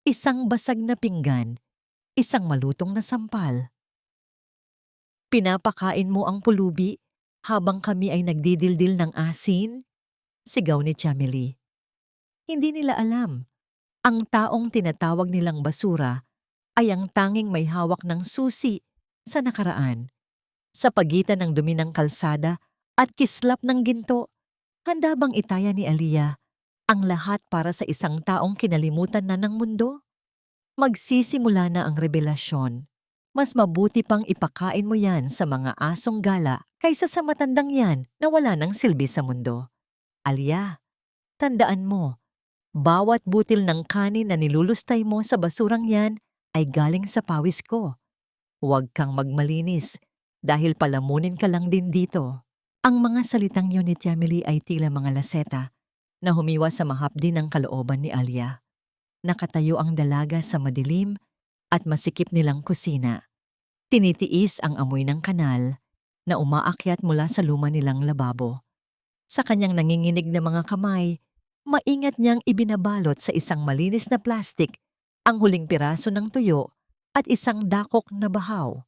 isang basag na pinggan, isang malutong na sampal. Pinapakain mo ang pulubi habang kami ay nagdidildil ng asin? Sigaw ni Chameli. Hindi nila alam, ang taong tinatawag nilang basura ay ang tanging may hawak ng susi sa nakaraan. Sa pagitan ng dumi ng kalsada at kislap ng ginto, handa bang itaya ni Aliyah ang lahat para sa isang taong kinalimutan na ng mundo? Magsisimula na ang revelasyon. Mas mabuti pang ipakain mo yan sa mga asong gala kaysa sa matandang yan na wala ng silbi sa mundo. Aliyah, tandaan mo, bawat butil ng kanin na nilulustay mo sa basurang yan ay galing sa pawis ko. Huwag kang magmalinis dahil palamunin ka lang din dito. Ang mga salitang yun ni Chameli ay tila mga laseta na humiwa sa mahapdi ng kalooban ni Aliyah. Nakatayo ang dalaga sa madilim at masikip nilang kusina. Tinitiis ang amoy ng kanal na umaakyat mula sa luma nilang lababo. Sa kanyang nanginginig na mga kamay, maingat niyang ibinabalot sa isang malinis na plastik ang huling piraso ng tuyo at isang dakok na bahaw.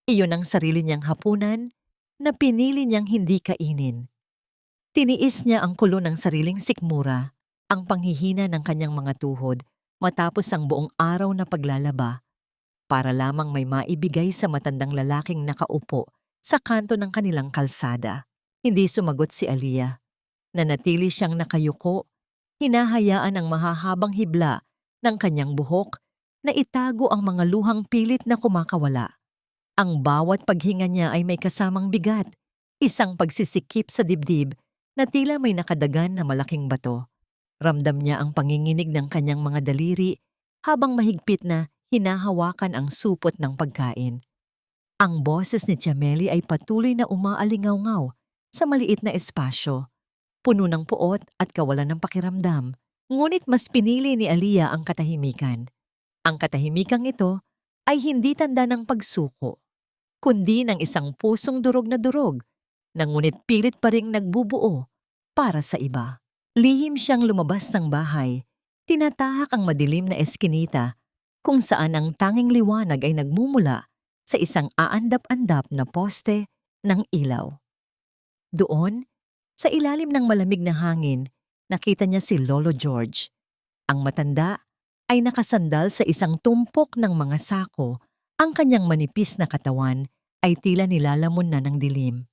Iyon ang sarili niyang hapunan na pinili niyang hindi kainin. Tiniis niya ang kulo ng sariling sikmura, ang panghihina ng kanyang mga tuhod matapos ang buong araw na paglalaba, para lamang may maibigay sa matandang lalaking nakaupo sa kanto ng kanilang kalsada. Hindi sumagot si Aliyah. Nanatili siyang nakayuko, hinahayaan ang mahahabang hibla ng kanyang buhok na itago ang mga luhang pilit na kumakawala. Ang bawat paghinga niya ay may kasamang bigat, isang pagsisikip sa dibdib na tila may nakadagan na malaking bato. Ramdam niya ang panginginig ng kanyang mga daliri habang mahigpit na hinahawakan ang supot ng pagkain. Ang boses ni Chameli ay patuloy na umaalingaw-ngaw sa maliit na espasyo, puno ng puot at kawalan ng pakiramdam. Ngunit mas pinili ni Aliyah ang katahimikan. Ang katahimikang ito ay hindi tanda ng pagsuko, kundi ng isang pusong durog na ngunit pilit pa ring nagbubuo para sa iba. Lihim siyang lumabas ng bahay, tinatahak ang madilim na eskinita kung saan ang tanging liwanag ay nagmumula sa isang aandap-andap na poste ng ilaw. Doon, sa ilalim ng malamig na hangin, nakita niya si Lolo George. Ang matanda ay nakasandal sa isang tumpok ng mga sako. Ang kanyang manipis na katawan ay tila nilalamon na ng dilim.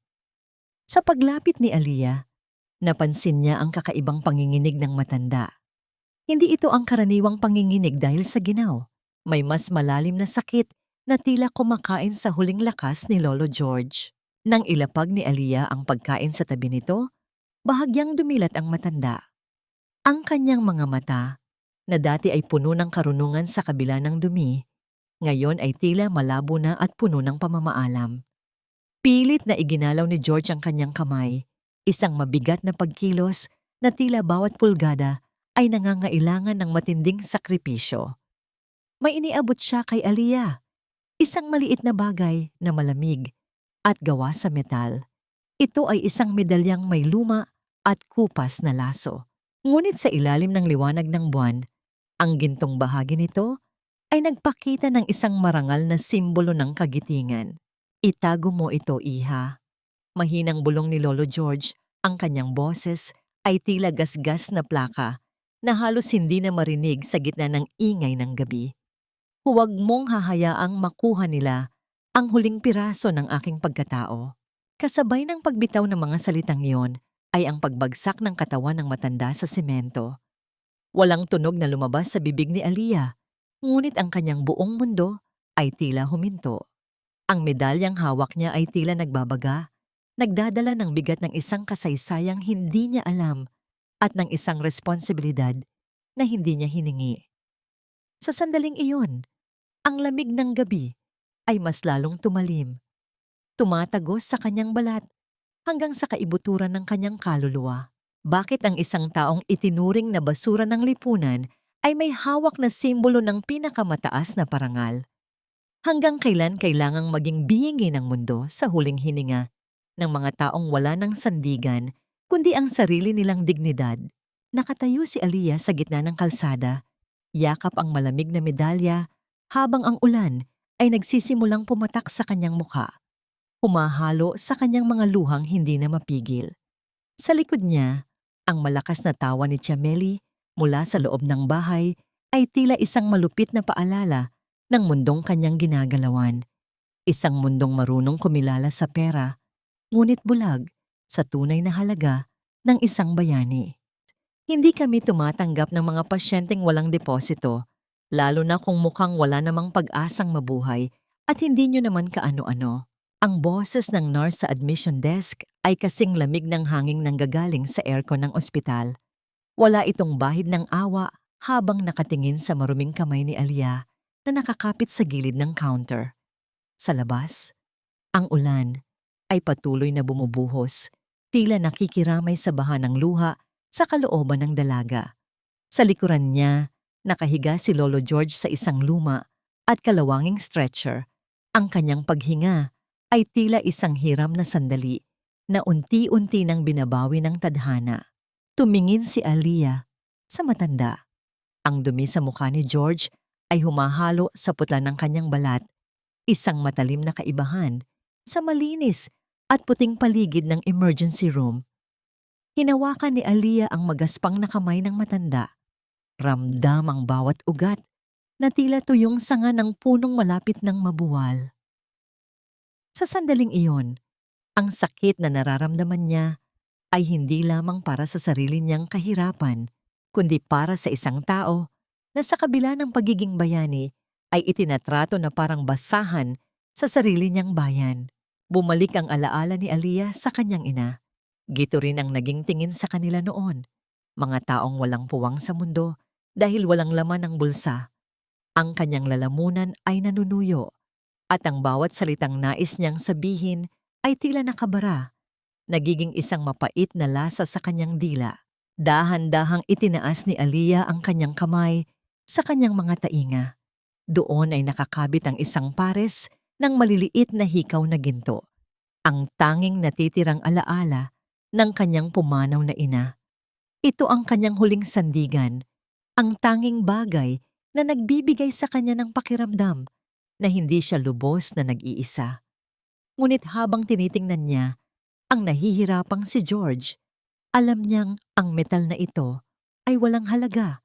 Sa paglapit ni Aliyah, napansin niya ang kakaibang panginginig ng matanda. Hindi ito ang karaniwang panginginig dahil sa ginaw. May mas malalim na sakit na tila kumakain sa huling lakas ni Lolo George. Nang ilapag ni Aliyah ang pagkain sa tabi nito, bahagyang dumilat ang matanda. Ang kanyang mga mata, na dati ay puno ng karunungan sa kabila ng dumi, ngayon ay tila malabo na at puno ng pamamaalam. Pilit na iginalaw ni George ang kanyang kamay, isang mabigat na pagkilos na tila bawat pulgada ay nangangailangan ng matinding sakripisyo. May iniabot siya kay Aliyah, isang maliit na bagay na malamig at gawa sa metal. Ito ay isang medalyang may luma at kupas na laso. Ngunit sa ilalim ng liwanag ng buwan, ang gintong bahagi nito ay nagpakita ng isang marangal na simbolo ng kagitingan. Itago mo ito, iha. Mahinang bulong ni Lolo George, ang kanyang boses ay tila gasgas na plaka na halos hindi na marinig sa gitna ng ingay ng gabi. Huwag mong hahayaang makuha nila ang huling piraso ng aking pagkatao. Kasabay ng pagbitaw ng mga salitang iyon ay ang pagbagsak ng katawan ng matanda sa semento. Walang tunog na lumabas sa bibig ni Aliyah, ngunit ang kanyang buong mundo ay tila huminto. Ang medalyang hawak niya ay tila nagbabaga, nagdadala ng bigat ng isang kasaysayang hindi niya alam at ng isang responsibilidad na hindi niya hiningi. Sa sandaling iyon, ang lamig ng gabi ay mas lalong tumalim. Tumatagos sa kanyang balat hanggang sa kaibuturan ng kanyang kaluluwa. Bakit ang isang taong itinuring na basura ng lipunan ay may hawak na simbolo ng pinakamataas na parangal? Hanggang kailan kailangang maging biyingi ng mundo sa huling hininga ng mga taong wala ng sandigan kundi ang sarili nilang dignidad? Nakatayo si Aliyah sa gitna ng kalsada, Yakap ang malamig na medalya habang ang ulan ay nagsisimulang pumatak sa kanyang mukha, humahalo sa kanyang mga luhang hindi na mapigil. Sa likod niya, ang malakas na tawa ni Chameli mula sa loob ng bahay ay tila isang malupit na paalala ng mundong kanyang ginagalawan. Isang mundong marunong kumilala sa pera, ngunit bulag sa tunay na halaga ng isang bayani. Hindi kami tumatanggap ng mga pasyenteng walang deposito, lalo na kung mukhang wala namang pag-asang mabuhay at hindi nyo naman kaano-ano. Ang boses ng nurse sa admission desk ay kasing lamig ng hanging nanggagaling sa aircon ng ospital. Wala itong bahid ng awa habang nakatingin sa maruming kamay ni Alia na nakakapit sa gilid ng counter. Sa labas, ang ulan ay patuloy na bumubuhos, tila nakikiramay sa baha ng luha sa kalooban ng dalaga. Sa likuran niya, nakahiga si Lolo George sa isang luma at kalawanging stretcher. Ang kanyang paghinga ay tila isang hiram na sandali na unti-unti nang binabawi ng tadhana. Tumingin si Alia sa matanda. Ang dumi sa mukha ni George ay humahalo sa putla ng kanyang balat, isang matalim na kaibahan sa malinis at puting paligid ng emergency room. Hinawakan ni Alia ang magaspang na kamay ng matanda. Ramdam ang bawat ugat na tila tuyong sanga ng punong malapit ng mabuwal. Sa sandaling iyon, ang sakit na nararamdaman niya ay hindi lamang para sa sarili niyang kahirapan, kundi para sa isang tao na sa kabila ng pagiging bayani ay itinatrato na parang basahan sa sarili niyang bayan. Bumalik ang alaala ni Alia sa kanyang ina. Gito rin ang naging tingin sa kanila noon. Mga taong walang puwang sa mundo dahil walang laman ng bulsa. Ang kanyang lalamunan ay nanunuyo at ang bawat salitang nais niyang sabihin ay tila nakabara. Nagiging isang mapait na lasa sa kanyang dila. Dahan-dahang itinaas ni Alia ang kanyang kamay sa kanyang mga tainga. Doon ay nakakabit ang isang pares ng maliliit na hikaw na ginto. Ang tanging natitirang alaala ng kanyang pumanaw na ina. Ito ang kanyang huling sandigan, ang tanging bagay na nagbibigay sa kanya ng pakiramdam na hindi siya lubos na nag-iisa. Ngunit habang tinitingnan niya ang nahihirapang si George, alam niyang ang metal na ito ay walang halaga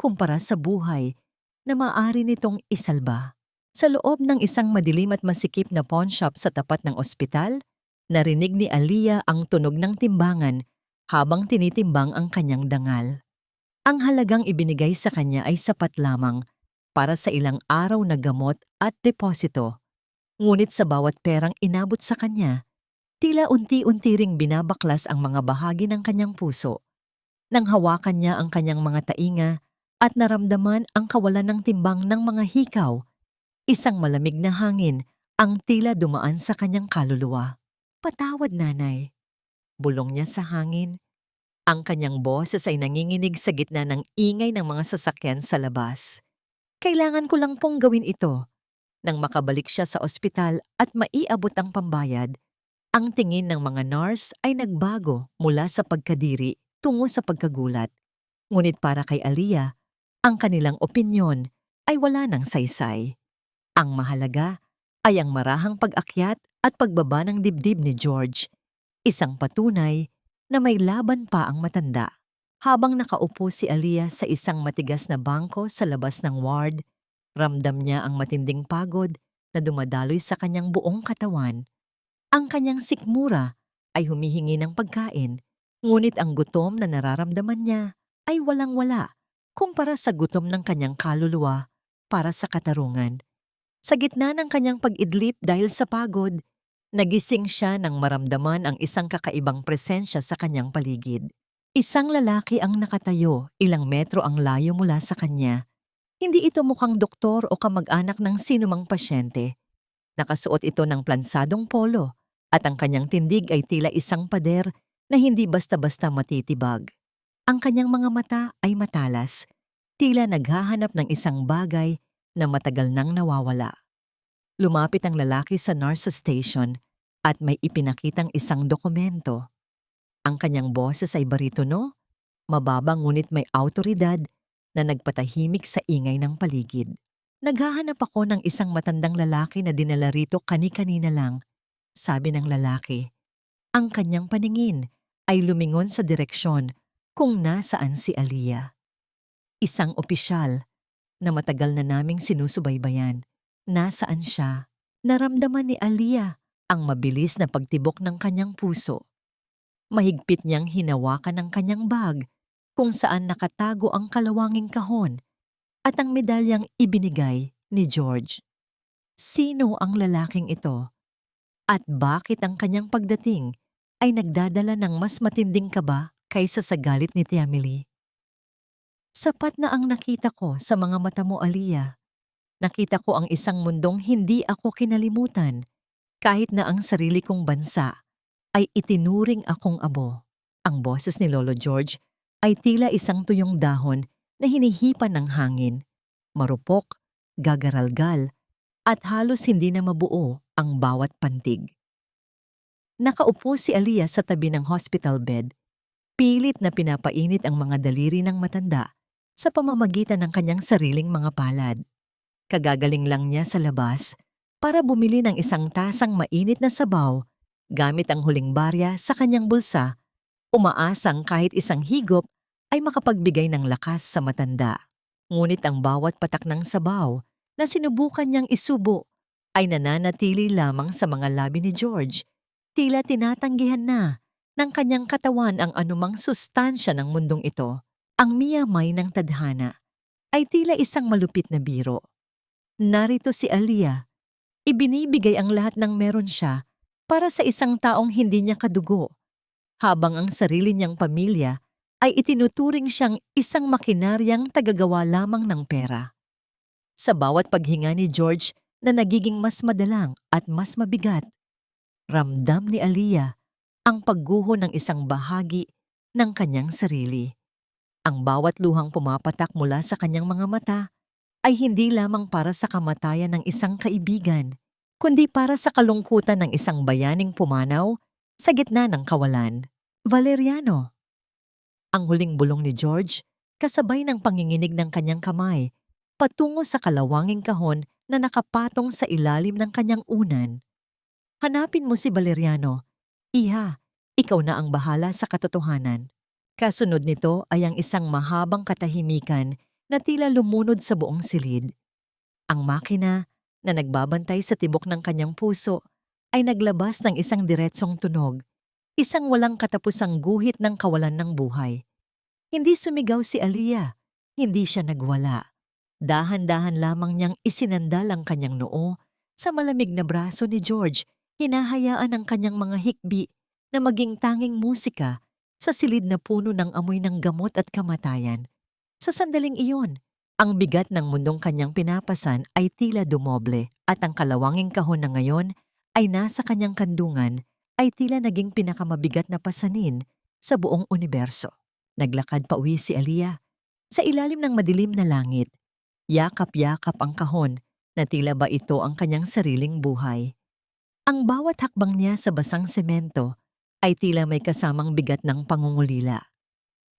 kumpara sa buhay na maaari nitong isalba. Sa loob ng isang madilim at masikip na pawn shop sa tapat ng ospital, narinig ni Alia ang tunog ng timbangan habang tinitimbang ang kanyang dangal. Ang halagang ibinigay sa kanya ay sapat lamang para sa ilang araw na gamot at deposito. Ngunit sa bawat perang inabot sa kanya, tila unti-unti ring binabaklas ang mga bahagi ng kanyang puso. Nang hawakan niya ang kanyang mga tainga at naramdaman ang kawalan ng timbang ng mga hikaw, isang malamig na hangin ang tila dumaan sa kanyang kaluluwa. "Patawad, nanay." Bulong niya sa hangin. Ang kanyang boses ay nanginginig sa gitna ng ingay ng mga sasakyan sa labas. "Kailangan ko lang pong gawin ito." Nang makabalik siya sa ospital at maiabot ang pambayad, ang tingin ng mga nurse ay nagbago mula sa pagkadiri tungo sa pagkagulat. Ngunit para kay Alia, ang kanilang opinyon ay wala ng saysay. Ang mahalaga ay ang marahang pag-akyat at pagbaba ng dibdib ni George, isang patunay na may laban pa ang matanda. Habang nakaupo si Alia sa isang matigas na bangko sa labas ng ward, ramdam niya ang matinding pagod na dumadaloy sa kanyang buong katawan. Ang kanyang sikmura ay humihingi ng pagkain, ngunit ang gutom na nararamdaman niya ay walang-wala kumpara sa gutom ng kanyang kaluluwa para sa katarungan. Sa gitna ng kanyang pag-idlip dahil sa pagod, nagising siya nang maramdaman ang isang kakaibang presensya sa kanyang paligid. Isang lalaki ang nakatayo, ilang metro ang layo mula sa kanya. Hindi ito mukhang doktor o kamag-anak ng sinumang pasyente. Nakasuot ito ng plansadong polo at ang kanyang tindig ay tila isang pader na hindi basta-basta matitibag. Ang kanyang mga mata ay matalas, tila naghahanap ng isang bagay na matagal nang nawawala. Lumapit ang lalaki sa nurse station at may ipinakitang isang dokumento. Ang kanyang boses ay baritono, mababa ngunit may awtoridad na nagpatahimik sa ingay ng paligid. Naghahanap ako ng isang matandang lalaki na dinala rito kani-kanina lang, sabi ng lalaki. Ang kanyang paningin ay lumingon sa direksyon kung nasaan si Aliyah. Isang opisyal na matagal na naming sinusubaybayan. Nasaan siya? Naramdaman ni Aliyah ang mabilis na pagtibok ng kanyang puso. Mahigpit niyang hinawakan ang kanyang bag kung saan nakatago ang kalawanging kahon at ang medalyang ibinigay ni George. Sino ang lalaking ito? At bakit ang kanyang pagdating ay nagdadala ng mas matinding kaba kaysa sa galit ni Tia Millie? Sapat na ang nakita ko sa mga mata mo, Aliyah. Nakita ko ang isang mundong hindi ako kinalimutan kahit na ang sarili kong bansa ay itinuring akong abo. Ang boses ni Lolo George ay tila isang tuyong dahon na hinihipan ng hangin. Marupok, gagaralgal, at halos hindi na mabuo ang bawat pantig. Nakaupo si Aliyah sa tabi ng hospital bed. Pilit na pinapainit ang mga daliri ng matanda sa pamamagitan ng kanyang sariling mga palad. Kagagaling lang niya sa labas para bumili ng isang tasang mainit na sabaw gamit ang huling barya sa kanyang bulsa, umaasang kahit isang higop ay makapagbigay ng lakas sa matanda. Ngunit ang bawat patak ng sabaw na sinubukan niyang isubo ay nananatili lamang sa mga labi ni George, tila tinatanggihan na ng kanyang katawan ang anumang sustansya ng mundong ito. Ang miyamay ng tadhana ay tila isang malupit na biro. Narito si Aliyah, ibinibigay ang lahat ng meron siya para sa isang taong hindi niya kadugo, habang ang sarili niyang pamilya ay itinuturing siyang isang makinaryang tagagawa lamang ng pera. Sa bawat paghinga ni George na nagiging mas madalang at mas mabigat, ramdam ni Aliyah ang pagguho ng isang bahagi ng kanyang sarili. Ang bawat luhang pumapatak mula sa kanyang mga mata ay hindi lamang para sa kamatayan ng isang kaibigan, kundi para sa kalungkutan ng isang bayaning pumanaw sa gitna ng kawalan. Valeriano. Ang huling bulong ni George, kasabay ng panginginig ng kanyang kamay, patungo sa kalawanging kahon na nakapatong sa ilalim ng kanyang unan. Hanapin mo si Valeriano. Iha, ikaw na ang bahala sa katotohanan. Kasunod nito ay ang isang mahabang katahimikan na tila lumunod sa buong silid. Ang makina na nagbabantay sa tibok ng kanyang puso ay naglabas ng isang diretsong tunog, isang walang katapusang guhit ng kawalan ng buhay. Hindi sumigaw si Aliyah, hindi siya nagwala. Dahan-dahan lamang niyang isinandal ang kanyang noo sa malamig na braso ni George, hinahayaan ang kanyang mga hikbi na maging tanging musika sa silid na puno ng amoy ng gamot at kamatayan. Sa sandaling iyon, ang bigat ng mundong kanyang pinapasan ay tila dumoble at ang kalawanging kahon na ngayon ay nasa kanyang kandungan ay tila naging pinakamabigat na pasanin sa buong universo. Naglakad pa uwi si Aliyah sa ilalim ng madilim na langit. Yakap-yakap ang kahon na tila ba ito ang kanyang sariling buhay. Ang bawat hakbang niya sa basang semento ay tila may kasamang bigat ng pangungulila.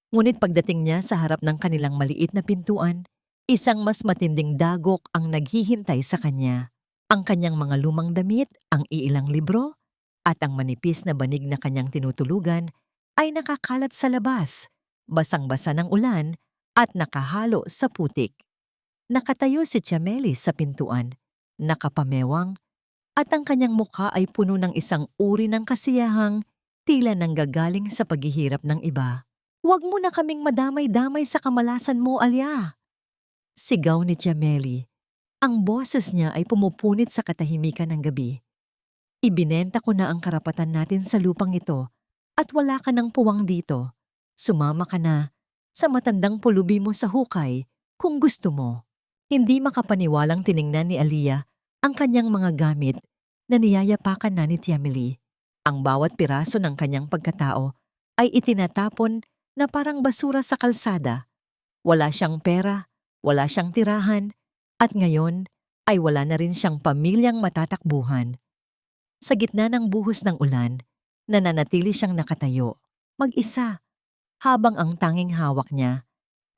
Ngunit pagdating niya sa harap ng kanilang maliit na pintuan, isang mas matinding dagok ang naghihintay sa kanya. Ang kanyang mga lumang damit, ang iilang libro, at ang manipis na banig na kanyang tinutulugan ay nakakalat sa labas, basang-basa ng ulan at nakahalo sa putik. Nakatayo si Chameli sa pintuan, nakapamewang, at ang kanyang mukha ay puno ng isang uri ng kasiyahang tila nanggagaling sa paghihirap ng iba. "Huwag mo na kaming madamay-damay sa kamalasan mo, Aliyah!" Sigaw ni Chameli. Ang boses niya ay pumupunit sa katahimikan ng gabi. "Ibinenta ko na ang karapatan natin sa lupang ito at wala ka ng puwang dito. Sumama ka na sa matandang pulubi mo sa hukay kung gusto mo." Hindi makapaniwalang tiningnan ni Aliyah ang kanyang mga gamit na niyayapakan na ni Tia Millie. Ang bawat piraso ng kanyang pagkatao ay itinatapon na parang basura sa kalsada. Wala siyang pera, wala siyang tirahan, at ngayon ay wala na rin siyang pamilyang matatakbuhan. Sa gitna ng buhos ng ulan, nananatili siyang nakatayo, mag-isa, habang ang tanging hawak niya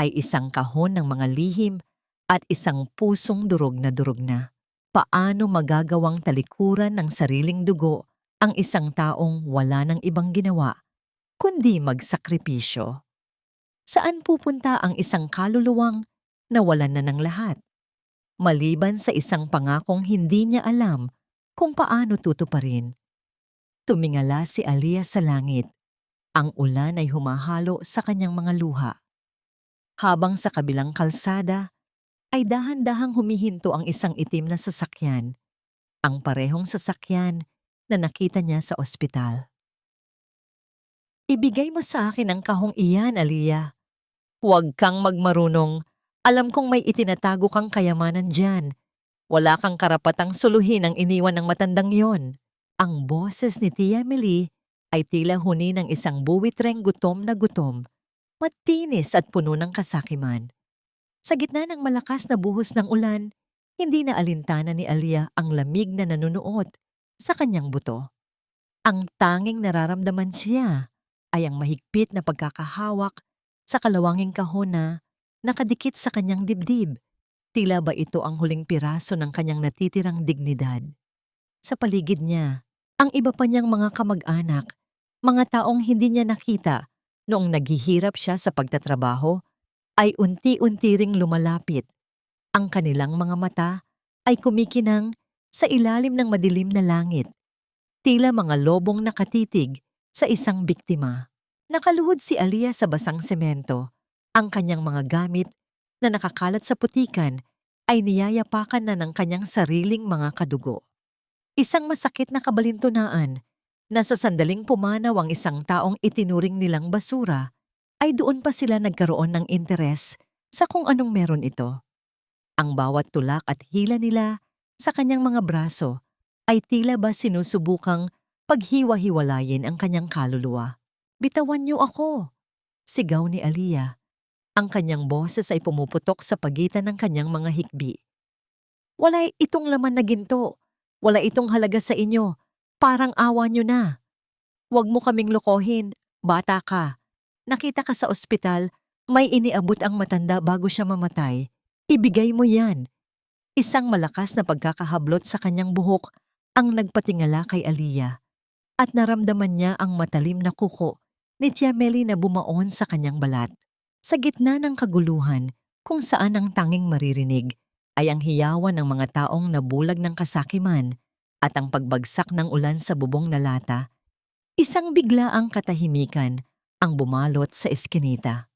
ay isang kahon ng mga lihim at isang pusong durog na durog na. Paano magagawang talikuran ng sariling dugo ang isang taong wala ng ibang ginawa kundi magsakripisyo? Saan pupunta ang isang kaluluwang nawalan na ng lahat? Maliban sa isang pangakong hindi niya alam kung paano tutuparin. Tumingala si Aliyah sa langit. Ang ulan ay humahalo sa kanyang mga luha. Habang sa kabilang kalsada, ay dahan-dahang humihinto ang isang itim na sasakyan, ang parehong sasakyan na nakita niya sa ospital. Ibigay mo sa akin ang kahong iyan, Aliyah. Huwag kang magmarunong. Alam kong may itinatago kang kayamanan dyan. Wala kang karapatang suluhin ang iniwan ng matandang yon. Ang boses ni Tia Meli ay tila huni ng isang buwitreng gutom na gutom, matinis at puno ng kasakiman. Sa gitna ng malakas na buhos ng ulan, hindi na alintana ni Aliyah ang lamig na nanunuot sa kanyang buto. Ang tanging nararamdaman siya ay ang mahigpit na pagkakahawak sa kalawanging kahon na nakadikit sa kanyang dibdib. Tila ba ito ang huling piraso ng kanyang natitirang dignidad? Sa paligid niya, ang iba pa niyang mga kamag-anak, mga taong hindi niya nakita noong naghihirap siya sa pagtatrabaho, ay unti-unti ring lumalapit. Ang kanilang mga mata ay kumikinang sa ilalim ng madilim na langit, tila mga lobong nakatitig sa isang biktima. Nakaluhod si Aliyah sa basang semento. Ang kanyang mga gamit na nakakalat sa putikan ay niyayapakan na ng kanyang sariling mga kadugo. Isang masakit na kabalintunaan na sa sandaling pumanaw ang isang taong itinuring nilang basura, ay doon pa sila nagkaroon ng interes sa kung anong meron ito. Ang bawat tulak at hila nila sa kanyang mga braso ay tila ba sinusubukang paghiwa-hiwalayin ang kanyang kaluluwa. "Bitawan niyo ako!" sigaw ni Aliyah. Ang kanyang boses ay pumuputok sa pagitan ng kanyang mga hikbi. "Wala itong laman na ginto. Wala itong halaga sa inyo. Parang awa niyo na. Huwag mo kaming lokohin. Bata ka. Nakita ka sa ospital, may iniabot ang matanda bago siya mamatay. Ibigay mo yan." Isang malakas na pagkakahablot sa kanyang buhok ang nagpatingala kay Aliyah, at naramdaman niya ang matalim na kuko ni Tia Meli na bumaon sa kanyang balat. Sa gitna ng kaguluhan, kung saan ang tanging maririnig ay ang hiyawan ng mga taong nabulag ng kasakiman at ang pagbagsak ng ulan sa bubong na lata, isang biglaang katahimikan ang bumalot sa eskinita.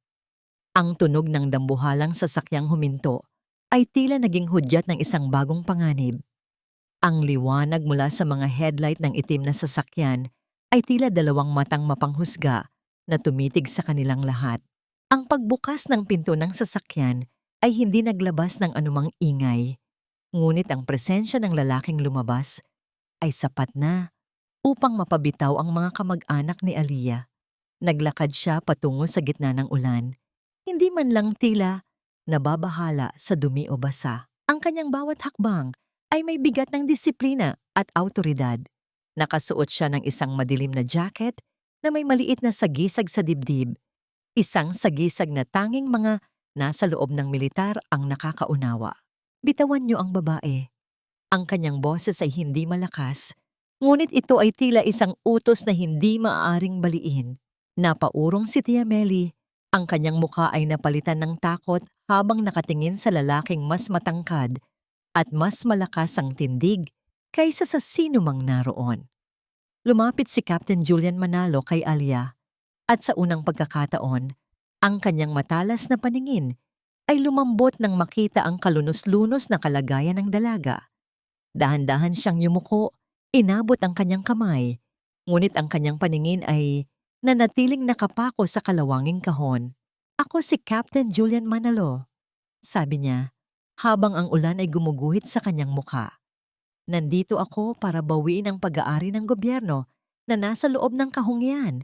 Ang tunog ng dambuhalang sasakyang huminto ay tila naging hudyat ng isang bagong panganib. Ang liwanag mula sa mga headlight ng itim na sasakyan ay tila dalawang matang mapanghusga na tumitig sa kanilang lahat. Ang pagbukas ng pinto ng sasakyan ay hindi naglabas ng anumang ingay, ngunit ang presensya ng lalaking lumabas ay sapat na upang mapabitaw ang mga kamag-anak ni Aliyah. Naglakad siya patungo sa gitna ng ulan, hindi man lang tila nababahala sa dumi o basa. Ang kanyang bawat hakbang ay may bigat ng disiplina at awtoridad. Nakasuot siya ng isang madilim na jacket na may maliit na sagisag sa dibdib. Isang sagisag na tanging mga nasa loob ng militar ang nakakaunawa. "Bitawan niyo ang babae." Ang kanyang boses ay hindi malakas, ngunit ito ay tila isang utos na hindi maaaring baliin. Napaurong si Tia Meli. Ang kanyang mukha ay napalitan ng takot habang nakatingin sa lalaking mas matangkad at mas malakas ang tindig kaysa sa sino mang naroon. Lumapit si Captain Julian Manalo kay Aliyah, at sa unang pagkakataon, ang kanyang matalas na paningin ay lumambot nang makita ang kalunos-lunos na kalagayan ng dalaga. Dahan-dahan siyang yumuko, inabot ang kanyang kamay, ngunit ang kanyang paningin ay nanatiling nakapako sa kalawanging kahon. "Ako si Captain Julian Manalo," sabi niya, habang ang ulan ay gumuguhit sa kanyang mukha. "Nandito ako para bawiin ang pag-aari ng gobyerno na nasa loob ng kahong yan.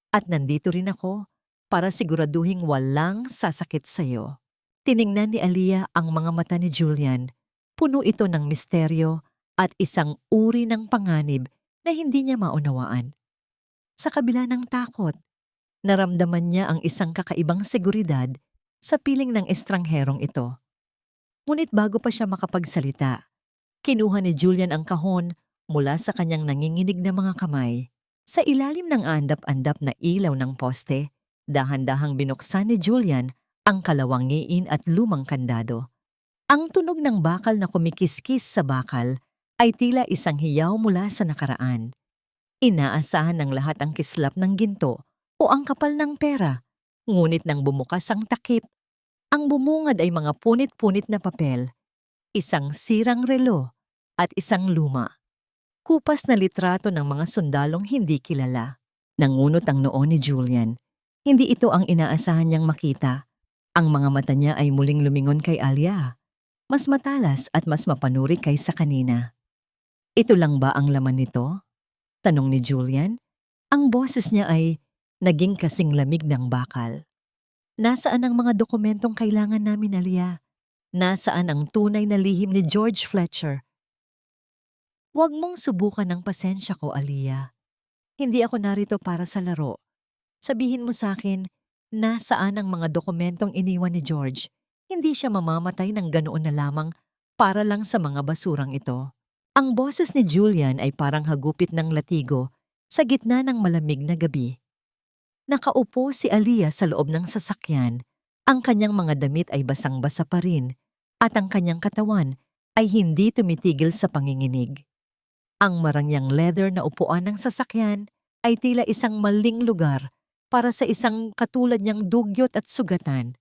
At nandito rin ako para siguraduhing walang sasakit sa'yo." Tiningnan ni Aliyah ang mga mata ni Julian. Puno ito ng misteryo at isang uri ng panganib na hindi niya maunawaan. Sa kabila ng takot, naramdaman niya ang isang kakaibang seguridad sa piling ng estrangherong ito. Ngunit bago pa siya makapagsalita, kinuha ni Julian ang kahon mula sa kanyang nanginginig na mga kamay. Sa ilalim ng andap-andap na ilaw ng poste, dahan-dahang binuksan ni Julian ang kalawangiin at lumang kandado. Ang tunog ng bakal na kumikiskis sa bakal ay tila isang hiyaw mula sa nakaraan. Inaasahan ng lahat ang kislap ng ginto o ang kapal ng pera, ngunit nang bumukas ang takip, ang bumungad ay mga punit-punit na papel, isang sirang relo at isang luma. Kupas na litrato ng mga sundalong hindi kilala. Nangunot ang noo ni Julian. Hindi ito ang inaasahan niyang makita. Ang mga mata niya ay muling lumingon kay Alia. Mas matalas at mas mapanuri kaysa kanina. Ito lang ba ang laman nito? Tanong ni Julian. Ang boses niya ay naging kasing lamig ng bakal. Nasaan ang mga dokumentong kailangan namin, Alia? Nasaan ang tunay na lihim ni George Fletcher? Huwag mong subukan ng pasensya ko, Alia. Hindi ako narito para sa laro. Sabihin mo sa akin, nasaan ang mga dokumentong iniwan ni George? Hindi siya mamamatay ng ganoon na lamang para lang sa mga basurang ito. Ang boses ni Julian ay parang hagupit ng latigo sa gitna ng malamig na gabi. Nakaupo si Alia sa loob ng sasakyan. Ang kanyang mga damit ay basang-basa pa rin at ang kanyang katawan ay hindi tumitigil sa panginginig. Ang marangyang leather na upuan ng sasakyan ay tila isang maling lugar para sa isang katulad niyang dugyot at sugatan.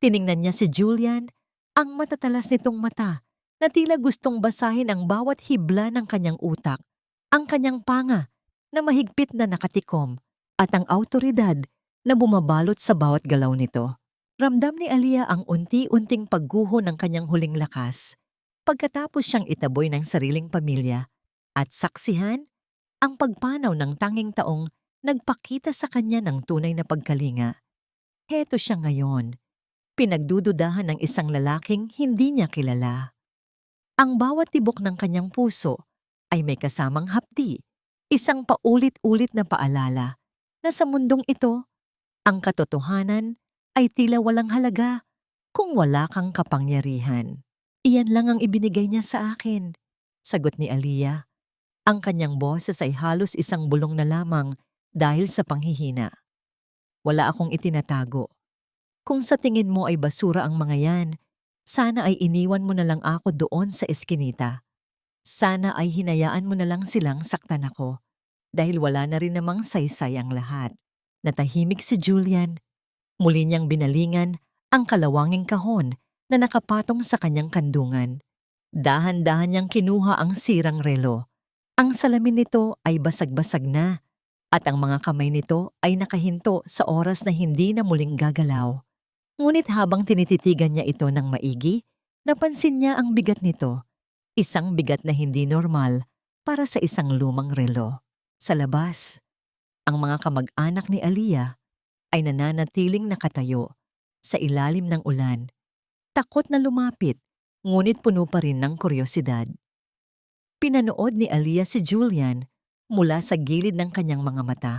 Tiningnan niya si Julian, ang matatalas nitong mata na tila gustong basahin ang bawat hibla ng kanyang utak, ang kanyang panga na mahigpit na nakatikom at ang awtoridad na bumabalot sa bawat galaw nito. Ramdam ni Alia ang unti-unting pagguho ng kanyang huling lakas pagkatapos siyang itaboy ng sariling pamilya at saksihan ang pagpanaw ng tanging taong nagpakita sa kanya ng tunay na pagkalinga. Heto siya ngayon, pinagdududahan ng isang lalaking hindi niya kilala. Ang bawat tibok ng kanyang puso ay may kasamang hapdi, isang paulit-ulit na paalala na sa mundong ito, ang katotohanan ay tila walang halaga kung wala kang kapangyarihan. Iyan lang ang ibinigay niya sa akin, sagot ni Alia. Ang kanyang boses ay halos isang bulong na lamang dahil sa panghihina. Wala akong itinatago. Kung sa tingin mo ay basura ang mga yan, sana ay iniwan mo na lang ako doon sa eskinita. Sana ay hinayaan mo na lang silang saktan ako dahil wala na rin namang saysay ang lahat. Natahimik si Julian. Muli niyang binalingan ang kalawanging kahon na nakapatong sa kanyang kandungan. Dahan-dahan niyang kinuha ang sirang relo. Ang salamin nito ay basag-basag na at ang mga kamay nito ay nakahinto sa oras na hindi na muling gagalaw. Ngunit habang tinititigan niya ito ng maigi, napansin niya ang bigat nito. Isang bigat na hindi normal para sa isang lumang relo. Sa labas, ang mga kamag-anak ni Alia ay nananatiling nakatayo sa ilalim ng ulan. Takot na lumapit, ngunit puno pa rin ng kuryosidad. Pinanood ni Alia si Julian mula sa gilid ng kanyang mga mata.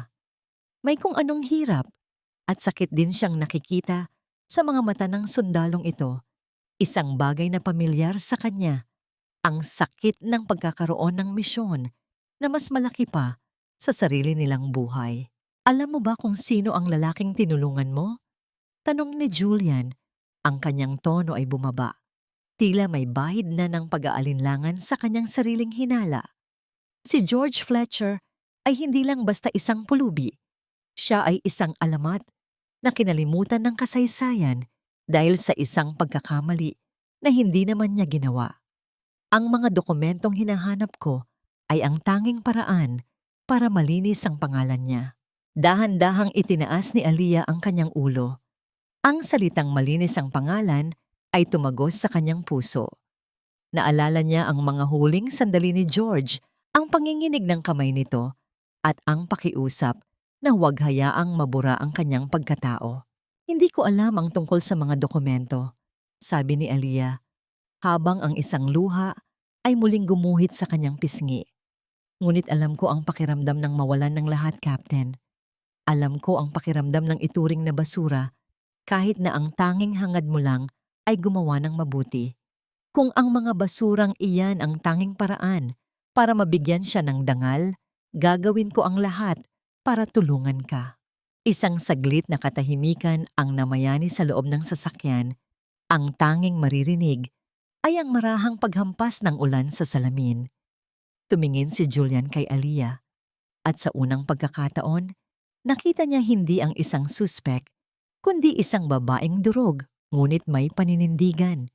May kung anong hirap at sakit din siyang nakikita sa mga mata ng sundalong ito. Isang bagay na pamilyar sa kanya, ang sakit ng pagkakaroon ng misyon na mas malaki pa sa sarili nilang buhay. Alam mo ba kung sino ang lalaking tinulungan mo? Tanong ni Julian. Ang kanyang tono ay bumaba. Tila may bahid na ng pag-aalinlangan sa kanyang sariling hinala. Si George Fletcher ay hindi lang basta isang pulubi. Siya ay isang alamat na kinalimutan ng kasaysayan dahil sa isang pagkakamali na hindi naman niya ginawa. Ang mga dokumentong hinahanap ko ay ang tanging paraan para malinis ang pangalan niya. Dahan-dahang itinaas ni Alia ang kanyang ulo. Ang salitang malinis ang pangalan ay tumagos sa kanyang puso. Naalala niya ang mga huling sandali ni George, ang panginginig ng kamay nito, at ang pakiusap na huwag hayaang mabura ang kanyang pagkatao. Hindi ko alam ang tungkol sa mga dokumento, sabi ni Alia, habang ang isang luha ay muling gumuhit sa kanyang pisngi. Ngunit alam ko ang pakiramdam ng mawalan ng lahat, Captain. Alam ko ang pakiramdam ng ituring na basura kahit na ang tanging hangad mo lang ay gumawa ng mabuti. Kung ang mga basurang iyan ang tanging paraan para mabigyan siya ng dangal, gagawin ko ang lahat para tulungan ka. Isang saglit na katahimikan ang namayani sa loob ng sasakyan. Ang tanging maririnig ay ang marahang paghampas ng ulan sa salamin. Tumingin si Julian kay Aliyah at sa unang pagkakataon, nakita niya hindi ang isang suspek, kundi isang babaeng durog, ngunit may paninindigan.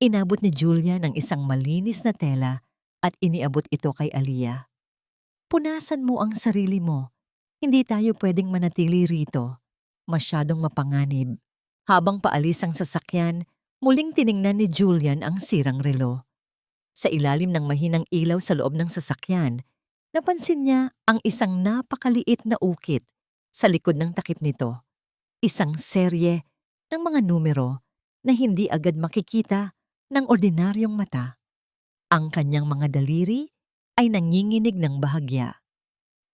Inabot ni Julian ang isang malinis na tela at iniabot ito kay Aliyah. Punasan mo ang sarili mo. Hindi tayo pwedeng manatili rito. Masyadong mapanganib. Habang paalis ang sasakyan, muling tiningnan ni Julian ang sirang relo. Sa ilalim ng mahinang ilaw sa loob ng sasakyan, napansin niya ang isang napakaliit na ukit sa likod ng takip nito. Isang serye ng mga numero na hindi agad makikita ng ordinaryong mata. Ang kanyang mga daliri ay nanginginig ng bahagya.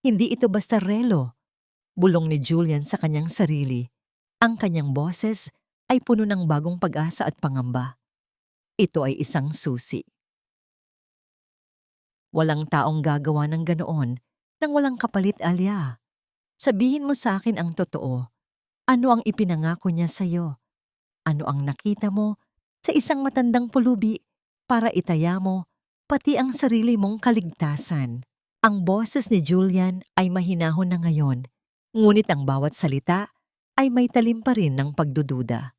Hindi ito basta relo. Bulong ni Julian sa kanyang sarili. Ang kanyang boses ay puno ng bagong pag-asa at pangamba. Ito ay isang susi. Walang taong gagawa ng ganoon nang walang kapalit, Aliyah. Sabihin mo sa akin ang totoo. Ano ang ipinangako niya sa iyo? Ano ang nakita mo sa isang matandang pulubi para itaya mo pati ang sarili mong kaligtasan? Ang boses ni Julian ay mahinahon na ngayon, ngunit ang bawat salita ay may talim pa rin ng pagdududa.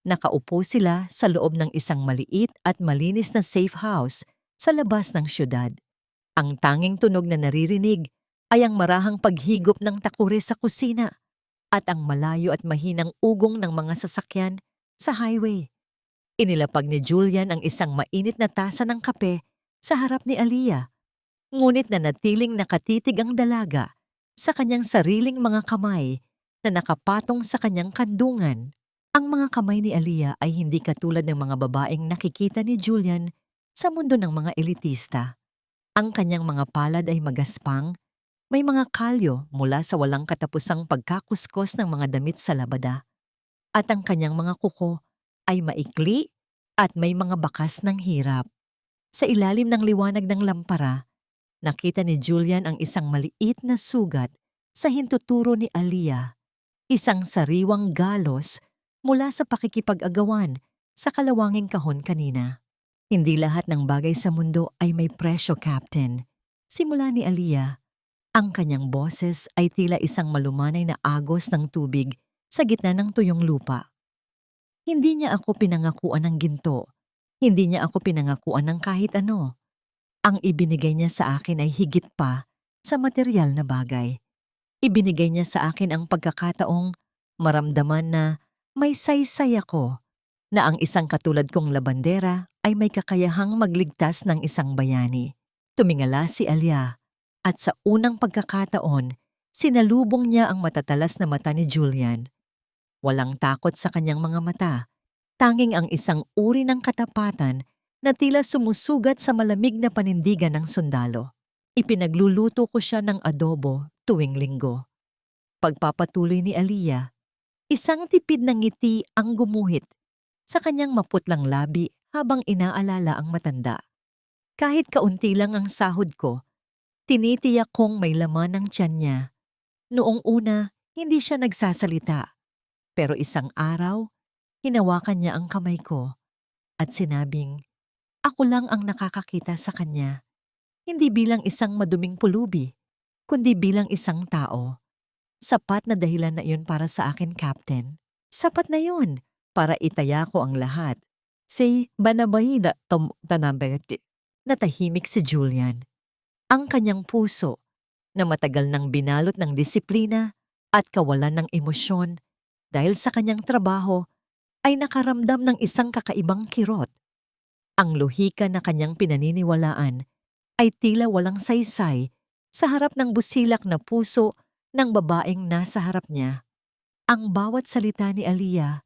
Nakaupo sila sa loob ng isang maliit at malinis na safe house sa labas ng syudad. Ang tanging tunog na naririnig ay ang marahang paghigop ng takure sa kusina at ang malayo at mahinang ugong ng mga sasakyan sa highway. Inilapag ni Julian ang isang mainit na tasa ng kape sa harap ni Aliyah, ngunit nanatiling nakatitig ang dalaga sa kanyang sariling mga kamay na nakapatong sa kanyang kandungan. Ang mga kamay ni Aliyah ay hindi katulad ng mga babaeng nakikita ni Julian sa mundo ng mga elitista. Ang kanyang mga palad ay magaspang, may mga kalyo mula sa walang katapusang pagkakuskos ng mga damit sa labada, at ang kanyang mga kuko ay maikli at may mga bakas ng hirap. Sa ilalim ng liwanag ng lampara, nakita ni Julian ang isang maliit na sugat sa hintuturo ni Aliyah, isang sariwang galos mula sa pakikipag-agawan sa kalawanging kahon kanina. Hindi lahat ng bagay sa mundo ay may presyo, Captain. Simula ni Aliyah, ang kanyang boses ay tila isang malumanay na agos ng tubig sa gitna ng tuyong lupa. Hindi niya ako pinangakuan ng ginto. Hindi niya ako pinangakuan ng kahit ano. Ang ibinigay niya sa akin ay higit pa sa material na bagay. Ibinigay niya sa akin ang pagkakataong maramdaman na may saysay ako, na ang isang katulad kong labandera ay may kakayahang magligtas ng isang bayani. Tumingala si Aliyah at sa unang pagkakataon, sinalubong niya ang matatalas na mata ni Julian. Walang takot sa kanyang mga mata, tanging ang isang uri ng katapatan na tila sumusugat sa malamig na panindigan ng sundalo. Ipinagluluto ko siya ng adobo tuwing linggo. Pagpapatuloy ni Aliyah, isang tipid ng ngiti ang gumuhit sa kanyang maputlang labi habang inaalala ang matanda. Kahit kaunti lang ang sahod ko, tinitiyak kong may laman ng tiyan niya. Noong una, hindi siya nagsasalita. Pero isang araw, hinawakan niya ang kamay ko at sinabing, ako lang ang nakakakita sa kanya. Hindi bilang isang maduming pulubi, kundi bilang isang tao. Sapat na dahilan na iyon para sa akin, Captain. Sapat na yun para itaya ko ang lahat. Si Banabayda Tanabete. Natahimik si Julian. Ang kanyang puso, na matagal nang binalot ng disiplina at kawalan ng emosyon dahil sa kanyang trabaho, ay nakaramdam ng isang kakaibang kirot. Ang lohika na kanyang pinaniniwalaan ay tila walang saysay sa harap ng busilak na puso ng babaeng nasa harap niya. Ang bawat salita ni Aliyah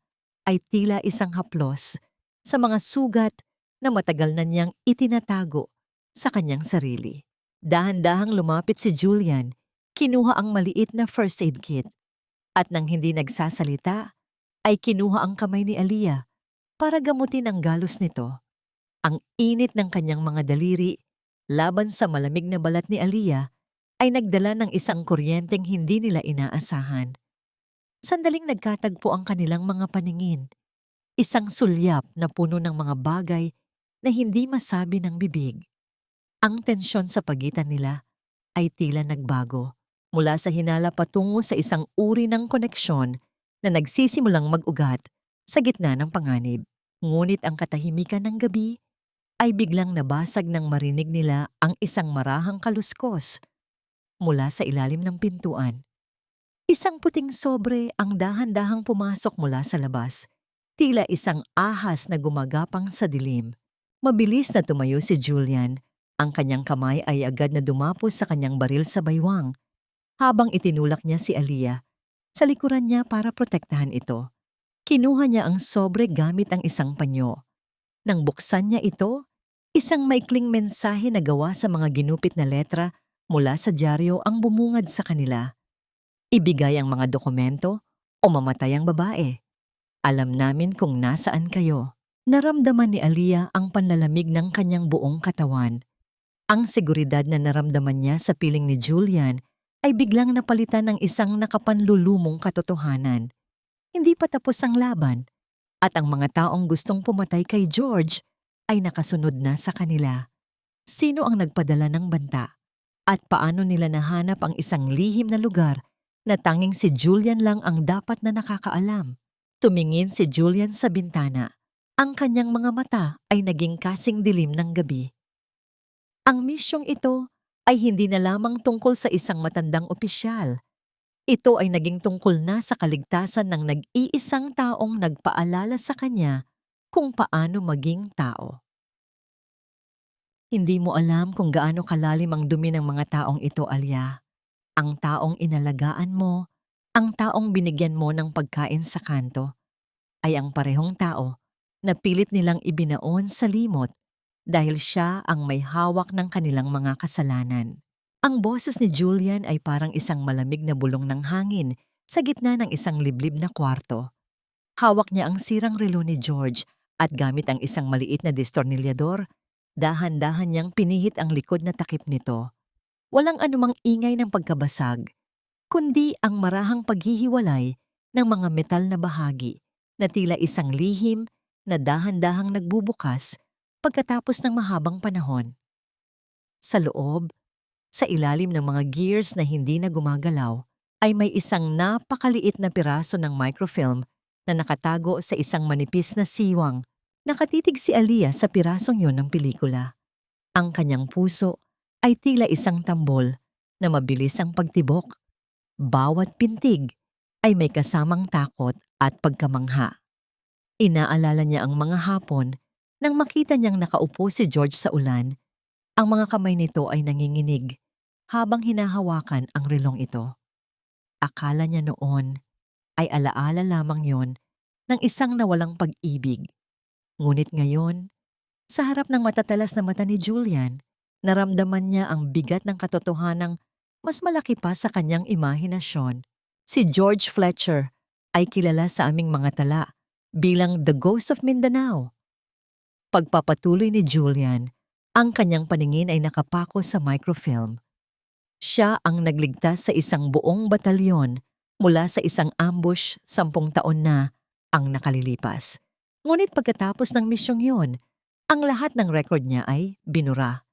ay tila isang haplos sa mga sugat na matagal na niyang itinatago sa kanyang sarili. Dahan-dahang lumapit si Julian, kinuha ang maliit na first aid kit, at nang hindi nagsasalita, ay kinuha ang kamay ni Aliyah para gamutin ang galos nito. Ang init ng kanyang mga daliri laban sa malamig na balat ni Aliyah ay nagdala ng isang kuryenteng hindi nila inaasahan. Sandaling nagkatagpo ang kanilang mga paningin. Isang sulyap na puno ng mga bagay na hindi masabi ng bibig. Ang tensyon sa pagitan nila ay tila nagbago mula sa hinala patungo sa isang uri ng koneksyon na nagsisimulang mag-ugat sa gitna ng panganib. Ngunit ang katahimikan ng gabi ay biglang nabasag nang marinig nila ang isang marahang kaluskos mula sa ilalim ng pintuan. Isang puting sobre ang dahan-dahang pumasok mula sa labas, tila isang ahas na gumagapang sa dilim. Mabilis na tumayo si Julian. Ang kanyang kamay ay agad na dumapos sa kanyang baril sa baywang, habang itinulak niya si Aliyah sa likuran niya para protektahan ito. Kinuha niya ang sobre gamit ang isang panyo. Nang buksan niya ito, isang maikling mensahe na gawa sa mga ginupit na letra mula sa dyaryo ang bumungad sa kanila. Ibigay ang mga dokumento o mamatay ang babae. Alam namin kung nasaan kayo. Naramdaman ni Aliyah ang panlalamig ng kanyang buong katawan. Ang seguridad na naramdaman niya sa piling ni Julian ay biglang napalitan ng isang nakapanlulumong katotohanan. Hindi pa tapos ang laban at ang mga taong gustong pumatay kay George ay nakasunod na sa kanila. Sino ang nagpadala ng banta? At paano nila nahanap ang isang lihim na lugar na tanging si Julian lang ang dapat na nakakaalam? Tumingin si Julian sa bintana. Ang kanyang mga mata ay naging kasing dilim ng gabi. Ang misyong ito ay hindi na lamang tungkol sa isang matandang opisyal. Ito ay naging tungkol na sa kaligtasan ng nag-iisang taong nagpaalala sa kanya kung paano maging tao. Hindi mo alam kung gaano kalalim ang dumi ng mga taong ito, Aliyah. Ang taong inalagaan mo, ang taong binigyan mo ng pagkain sa kanto, ay ang parehong tao na pilit nilang ibinaon sa limot dahil siya ang may hawak ng kanilang mga kasalanan. Ang boses ni Julian ay parang isang malamig na bulong ng hangin sa gitna ng isang liblib na kwarto. Hawak niya ang sirang relo ni George at gamit ang isang maliit na distornilyador, dahan-dahan niyang pinihit ang likod na takip nito. Walang anumang ingay ng pagkabasag, kundi ang marahang paghihiwalay ng mga metal na bahagi na tila isang lihim na dahan-dahang nagbubukas pagkatapos ng mahabang panahon. Sa loob, sa ilalim ng mga gears na hindi na gumagalaw, ay may isang napakaliit na piraso ng microfilm na nakatago sa isang manipis na siwang. Nakatitig si Aliyah sa pirasong yon ng pelikula. Ang kanyang puso ay tila isang tambol na mabilis ang pagtibok. Bawat pintig ay may kasamang takot at pagkamangha. Inaalala niya ang mga hapon nang makita niyang nakaupo si George sa ulan. Ang mga kamay nito ay nanginginig habang hinahawakan ang relong ito. Akala niya noon ay alaala lamang yon ng isang nawalang pag-ibig. Ngunit ngayon, sa harap ng matatalas na mata ni Julian, naramdaman niya ang bigat ng katotohanang mas malaki pa sa kanyang imahinasyon. Si George Fletcher ay kilala sa aming mga tala bilang The Ghost of Mindanao. Pagpapatuloy ni Julian, ang kanyang paningin ay nakapako sa microfilm. Siya ang nagligtas sa isang buong batalyon mula sa isang ambush 10 taon na ang nakalilipas. Ngunit pagkatapos ng misyong yon, ang lahat ng record niya ay binura.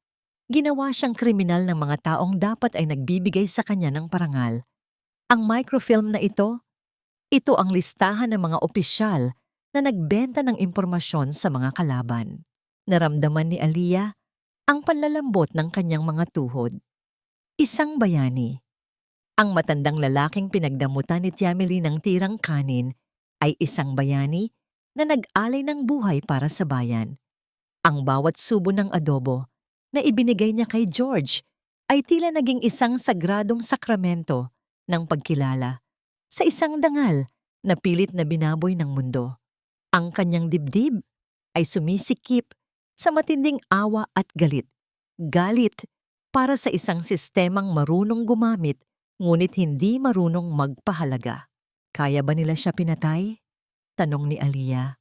Ginawa siyang kriminal ng mga taong dapat ay nagbibigay sa kanya ng parangal. Ang microfilm na ito ang listahan ng mga opisyal na nagbenta ng impormasyon sa mga kalaban. Naramdaman ni Aliyah ang panlalambot ng kanyang mga tuhod. Isang bayani. Ang matandang lalaking pinagdamutan ni Tiameli ng tirang kanin ay isang bayani na nag-alay ng buhay para sa bayan. Ang bawat subo ng adobo na ibinigay niya kay George ay tila naging isang sagradong sakramento ng pagkilala sa isang dangal na pilit na binaboy ng mundo. Ang kanyang dibdib ay sumisikip sa matinding awa at galit. Galit para sa isang sistemang marunong gumamit ngunit hindi marunong magpahalaga. Kaya ba nila siya pinatay? Tanong ni Aliyah.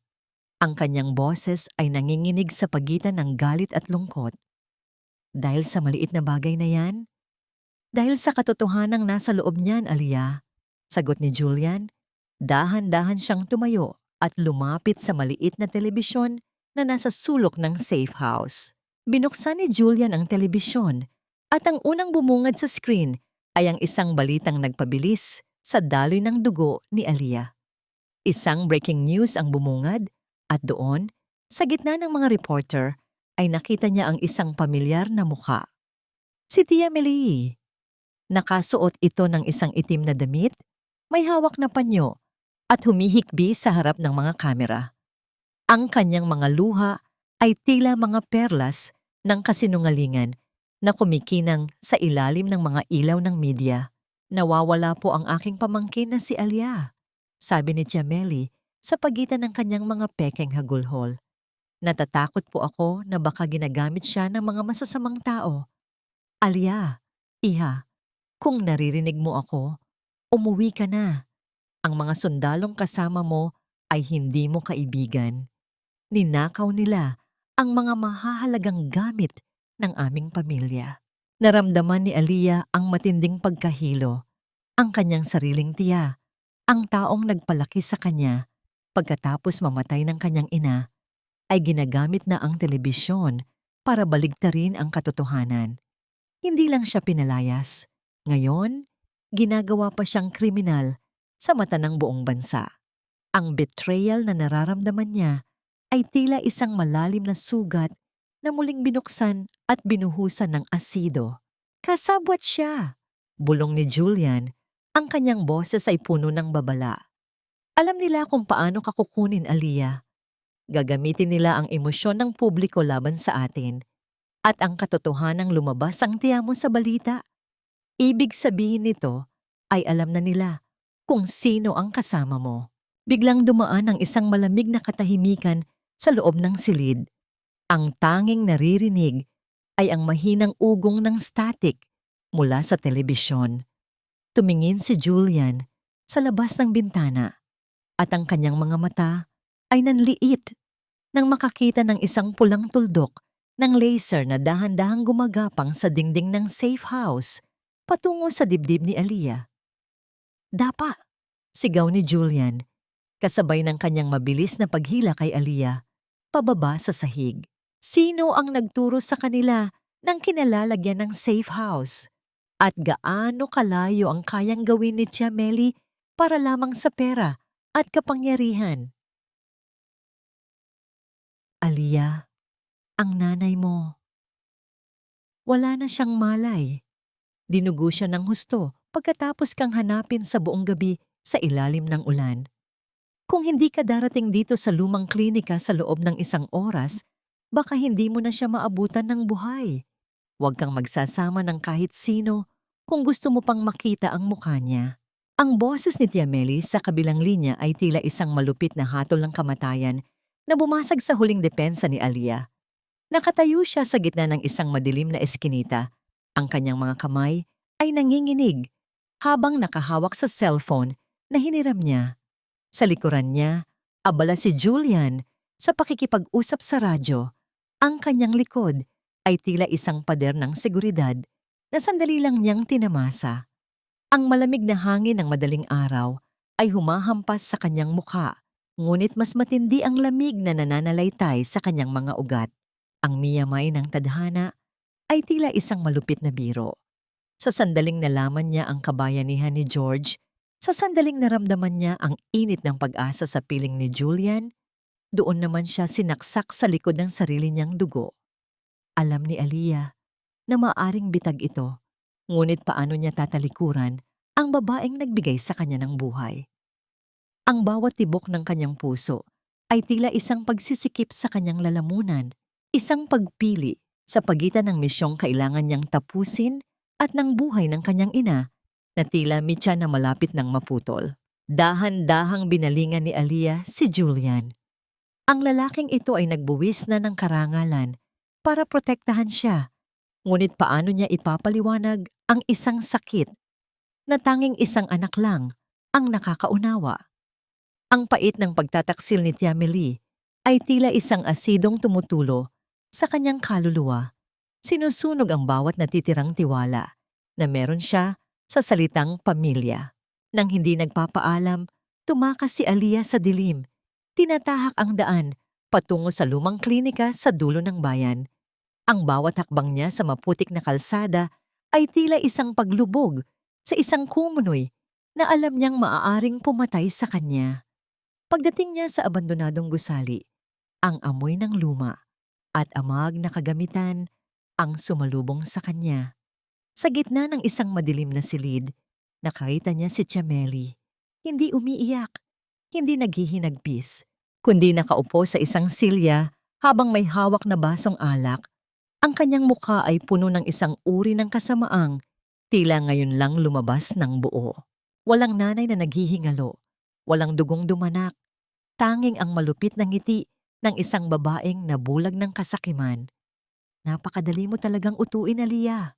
Ang kanyang boses ay nanginginig sa pagitan ng galit at lungkot. Dahil sa maliit na bagay na yan? Dahil sa katotohanang nasa loob niyan, Aliyah. Sagot ni Julian. Dahan-dahan siyang tumayo at lumapit sa maliit na telebisyon na nasa sulok ng safe house. Binuksan ni Julian ang telebisyon at ang unang bumungad sa screen ay ang isang balitang nagpabilis sa daloy ng dugo ni Aliyah. Isang breaking news ang bumungad at doon, sa gitna ng mga reporter, ay nakita niya ang isang pamilyar na mukha. Si Tia Melie. Nakasuot ito ng isang itim na damit, may hawak na panyo at humihikbi sa harap ng mga kamera. Ang kanyang mga luha ay tila mga perlas ng kasinungalingan na kumikinang sa ilalim ng mga ilaw ng media. Nawawala po ang aking pamangkin na si Aliyah, sabi ni Tia Melie sa pagitan ng kanyang mga pekeng hagulhol. Natatakot po ako na baka ginagamit siya ng mga masasamang tao. Aliyah, iha, kung naririnig mo ako, umuwi ka na. Ang mga sundalong kasama mo ay hindi mo kaibigan. Ninakaw nila ang mga mahahalagang gamit ng aming pamilya. Naramdaman ni Aliyah ang matinding pagkahilo. Ang kanyang sariling tiya, ang taong nagpalaki sa kanya pagkatapos mamatay ng kanyang ina, ay ginagamit na ang telebisyon para baligtarin ang katotohanan. Hindi lang siya pinalayas. Ngayon, ginagawa pa siyang kriminal sa mata ng buong bansa. Ang betrayal na nararamdaman niya ay tila isang malalim na sugat na muling binuksan at binuhusan ng asido. Kasabwat siya, bulong ni Julian. Ang kanyang boses ay puno ng babala. Alam nila kung paano ka kukunin, Aliyah. Gagamitin nila ang emosyon ng publiko laban sa atin. At ang katotohanang lumabas ang tiya mo sa balita. Ibig sabihin nito ay alam na nila kung sino ang kasama mo. Biglang dumaan ang isang malamig na katahimikan sa loob ng silid. Ang tanging naririnig ay ang mahinang ugong ng static mula sa telebisyon. Tumingin si Julian sa labas ng bintana at ang kanyang mga mata ay nanliit nang makakita ng isang pulang tuldok ng laser na dahan-dahang gumagapang sa dingding ng safe house patungo sa dibdib ni Aliyah. Dapa! Sigaw ni Julian, kasabay ng kanyang mabilis na paghila kay Aliyah, pababa sa sahig. Sino ang nagturo sa kanila ng kinalalagyan ng safe house? At gaano kalayo ang kayang gawin ni Tia Melie para lamang sa pera at kapangyarihan? Aliyah, ang nanay mo. Wala na siyang malay. Dinugo siya ng husto pagkatapos kang hanapin sa buong gabi sa ilalim ng ulan. Kung hindi ka darating dito sa lumang klinika sa loob ng 1 oras, baka hindi mo na siya maabutan ng buhay. Huwag kang magsasama ng kahit sino kung gusto mo pang makita ang mukha niya. Ang boses ni Tia Melie sa kabilang linya ay tila isang malupit na hatol ng kamatayan na bumasag sa huling depensa ni Aliyah. Nakatayo siya sa gitna ng isang madilim na eskinita. Ang kanyang mga kamay ay nanginginig habang nakahawak sa cellphone na hiniram niya. Sa likuran niya, abala si Julian sa pakikipag-usap sa radyo. Ang kanyang likod ay tila isang pader ng seguridad na sandali lang niyang tinamasa. Ang malamig na hangin ng madaling araw ay humahampas sa kanyang mukha, ngunit mas matindi ang lamig na nananalaytay sa kanyang mga ugat. Ang miyamay ng tadhana ay tila isang malupit na biro. Sa sandaling nalaman niya ang kabayanihan ni George, sa sandaling naramdaman niya ang init ng pag-asa sa piling ni Julian, doon naman siya sinaksak sa likod ng sarili niyang dugo. Alam ni Aliyah na maaring bitag ito, ngunit paano niya tatalikuran ang babaeng nagbigay sa kanya ng buhay. Ang bawat tibok ng kanyang puso ay tila isang pagsisikip sa kanyang lalamunan, isang pagpili sa pagitan ng misyong kailangan niyang tapusin at ng buhay ng kanyang ina na tila mitya na malapit ng maputol. Dahan-dahang binalingan ni Aliyah si Julian. Ang lalaking ito ay nagbuwis na ng karangalan para protektahan siya, ngunit paano niya ipapaliwanag ang isang sakit na tanging isang anak lang ang nakakaunawa? Ang pait ng pagtataksil ni Tia Meli ay tila isang asidong tumutulo sa kanyang kaluluwa. Sinusunog ang bawat natitirang tiwala na meron siya sa salitang pamilya. Nang hindi nagpapaalam, tumakas si Aliyah sa dilim. Tinatahak ang daan patungo sa lumang klinika sa dulo ng bayan. Ang bawat hakbang niya sa maputik na kalsada ay tila isang paglubog sa isang kumunoy na alam niyang maaaring pumatay sa kanya. Pagdating niya sa abandonadong gusali, ang amoy ng luma at amag na kagamitan ang sumalubong sa kanya. Sa gitna ng isang madilim na silid, nakita niya si Chameli. Hindi umiiyak, hindi naghihinagpis, kundi nakaupo sa isang silya habang may hawak na basong alak. Ang kanyang mukha ay puno ng isang uri ng kasamaang tila ngayon lang lumabas ng buo. Walang nanay na naghihingalo, walang dugong dumanak, tanging ang malupit na ngiti ng isang babaeng nabulag ng kasakiman. Napakadali mo talagang utuin, Aliyah.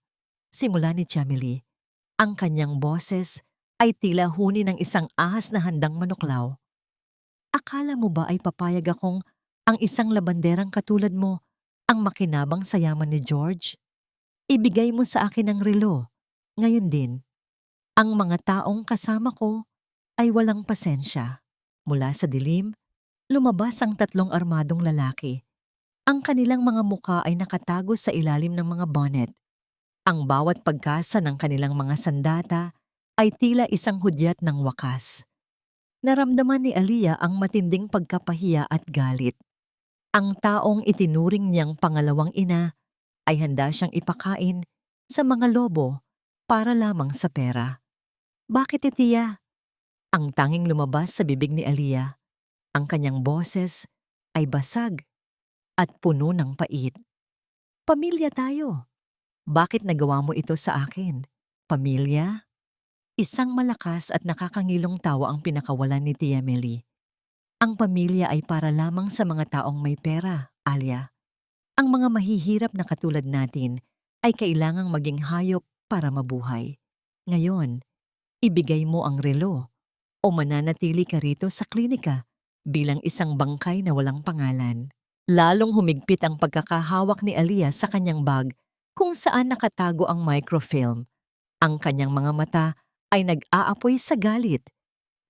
Simula ni Chameli. Ang kanyang boses ay tila huni ng isang ahas na handang manuklaw. Akala mo ba ay papayag akong ang isang labanderang katulad mo ang makinabang sa yaman ni George? Ibigay mo sa akin ang relo. Ngayon din, ang mga taong kasama ko ay walang pasensya. Mula sa dilim, lumabas ang tatlong armadong lalaki. Ang kanilang mga muka ay nakatago sa ilalim ng mga bonnet. Ang bawat pagkasa ng kanilang mga sandata ay tila isang hudyat ng wakas. Naramdaman ni Aliyah ang matinding pagkapahiya at galit. Ang taong itinuring niyang pangalawang ina ay handa siyang ipakain sa mga lobo para lamang sa pera. Bakit itiya? Ang tanging lumabas sa bibig ni Aliyah. Ang kanyang boses ay basag at puno ng pait. Pamilya tayo. Bakit nagawa mo ito sa akin? Pamilya? Isang malakas at nakakangilong tawa ang pinakawalan ni Tia Meli. Ang pamilya ay para lamang sa mga taong may pera, Alia. Ang mga mahihirap na katulad natin ay kailangang maging hayop para mabuhay. Ngayon, ibigay mo ang relo o mananatili ka rito sa klinika bilang isang bangkay na walang pangalan. Lalong humigpit ang pagkakahawak ni Aliyah sa kanyang bag kung saan nakatago ang microfilm. Ang kanyang mga mata ay nag-aapoy sa galit.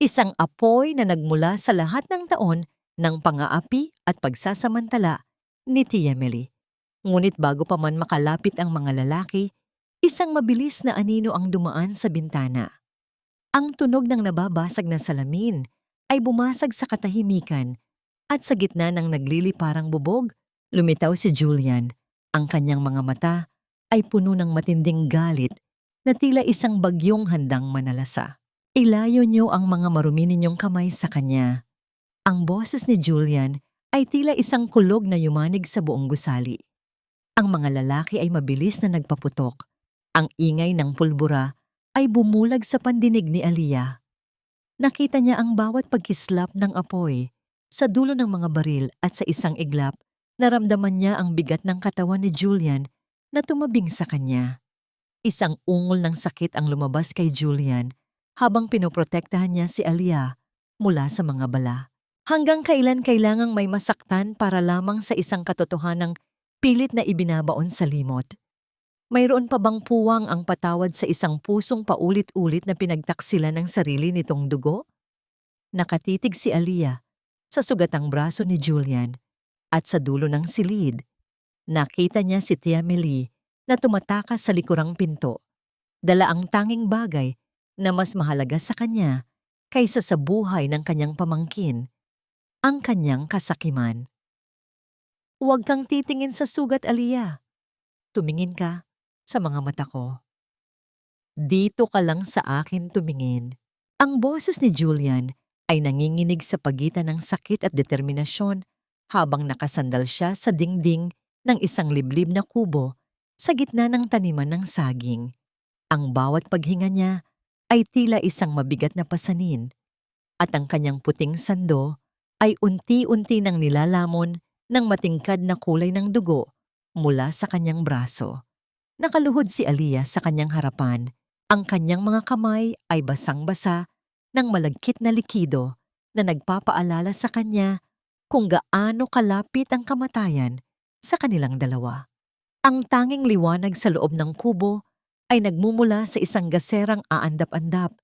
Isang apoy na nagmula sa lahat ng taon ng pang-aapi at pagsasamantala ni Tia Meli. Ngunit bago pa man makalapit ang mga lalaki, isang mabilis na anino ang dumaan sa bintana. Ang tunog ng nababasag na salamin ay bumasag sa katahimikan at sa gitna ng nagliliparang bubog, lumitaw si Julian. Ang kanyang mga mata ay puno ng matinding galit na tila isang bagyong handang manalasa. Ilayo niyo ang mga marumi ninyong kamay sa kanya. Ang boses ni Julian ay tila isang kulog na yumanig sa buong gusali. Ang mga lalaki ay mabilis na nagpaputok. Ang ingay ng pulbura ay bumulag sa pandinig ni Aliyah. Nakita niya ang bawat pagkislap ng apoy sa dulo ng mga baril at sa isang iglap, naramdaman niya ang bigat ng katawan ni Julian na tumabing sa kanya. Isang ungol ng sakit ang lumabas kay Julian habang pinoprotektahan niya si Aliyah mula sa mga bala. Hanggang kailan kailangang may masaktan para lamang sa isang katotohanang pilit na ibinabaon sa limot? Mayroon pa bang puwang ang patawad sa isang pusong paulit-ulit na pinagtaksilan ng sarili nitong dugo? Nakatitig si Aliyah sa sugatang braso ni Julian at sa dulo ng silid. Nakita niya si Tia Meli na tumatakas sa likurang pinto. Dala ang tanging bagay na mas mahalaga sa kanya kaysa sa buhay ng kanyang pamangkin, ang kanyang kasakiman. Huwag kang titingin sa sugat, Aliyah. Tumingin ka sa mga mata ko. Dito ka lang sa akin tumingin. Ang boses ni Julian ay nanginginig sa pagitan ng sakit at determinasyon habang nakasandal siya sa dingding ng isang liblib na kubo sa gitna ng taniman ng saging. Ang bawat paghinga niya ay tila isang mabigat na pasanin at ang kanyang puting sando ay unti-unti nang nilalamon ng matingkad na kulay ng dugo mula sa kanyang braso. Nakaluhod si Aliyah sa kanyang harapan. Ang kanyang mga kamay ay basang-basa ng malagkit na likido na nagpapaalala sa kanya kung gaano kalapit ang kamatayan sa kanilang dalawa. Ang tanging liwanag sa loob ng kubo ay nagmumula sa isang gaserang aandap-andap,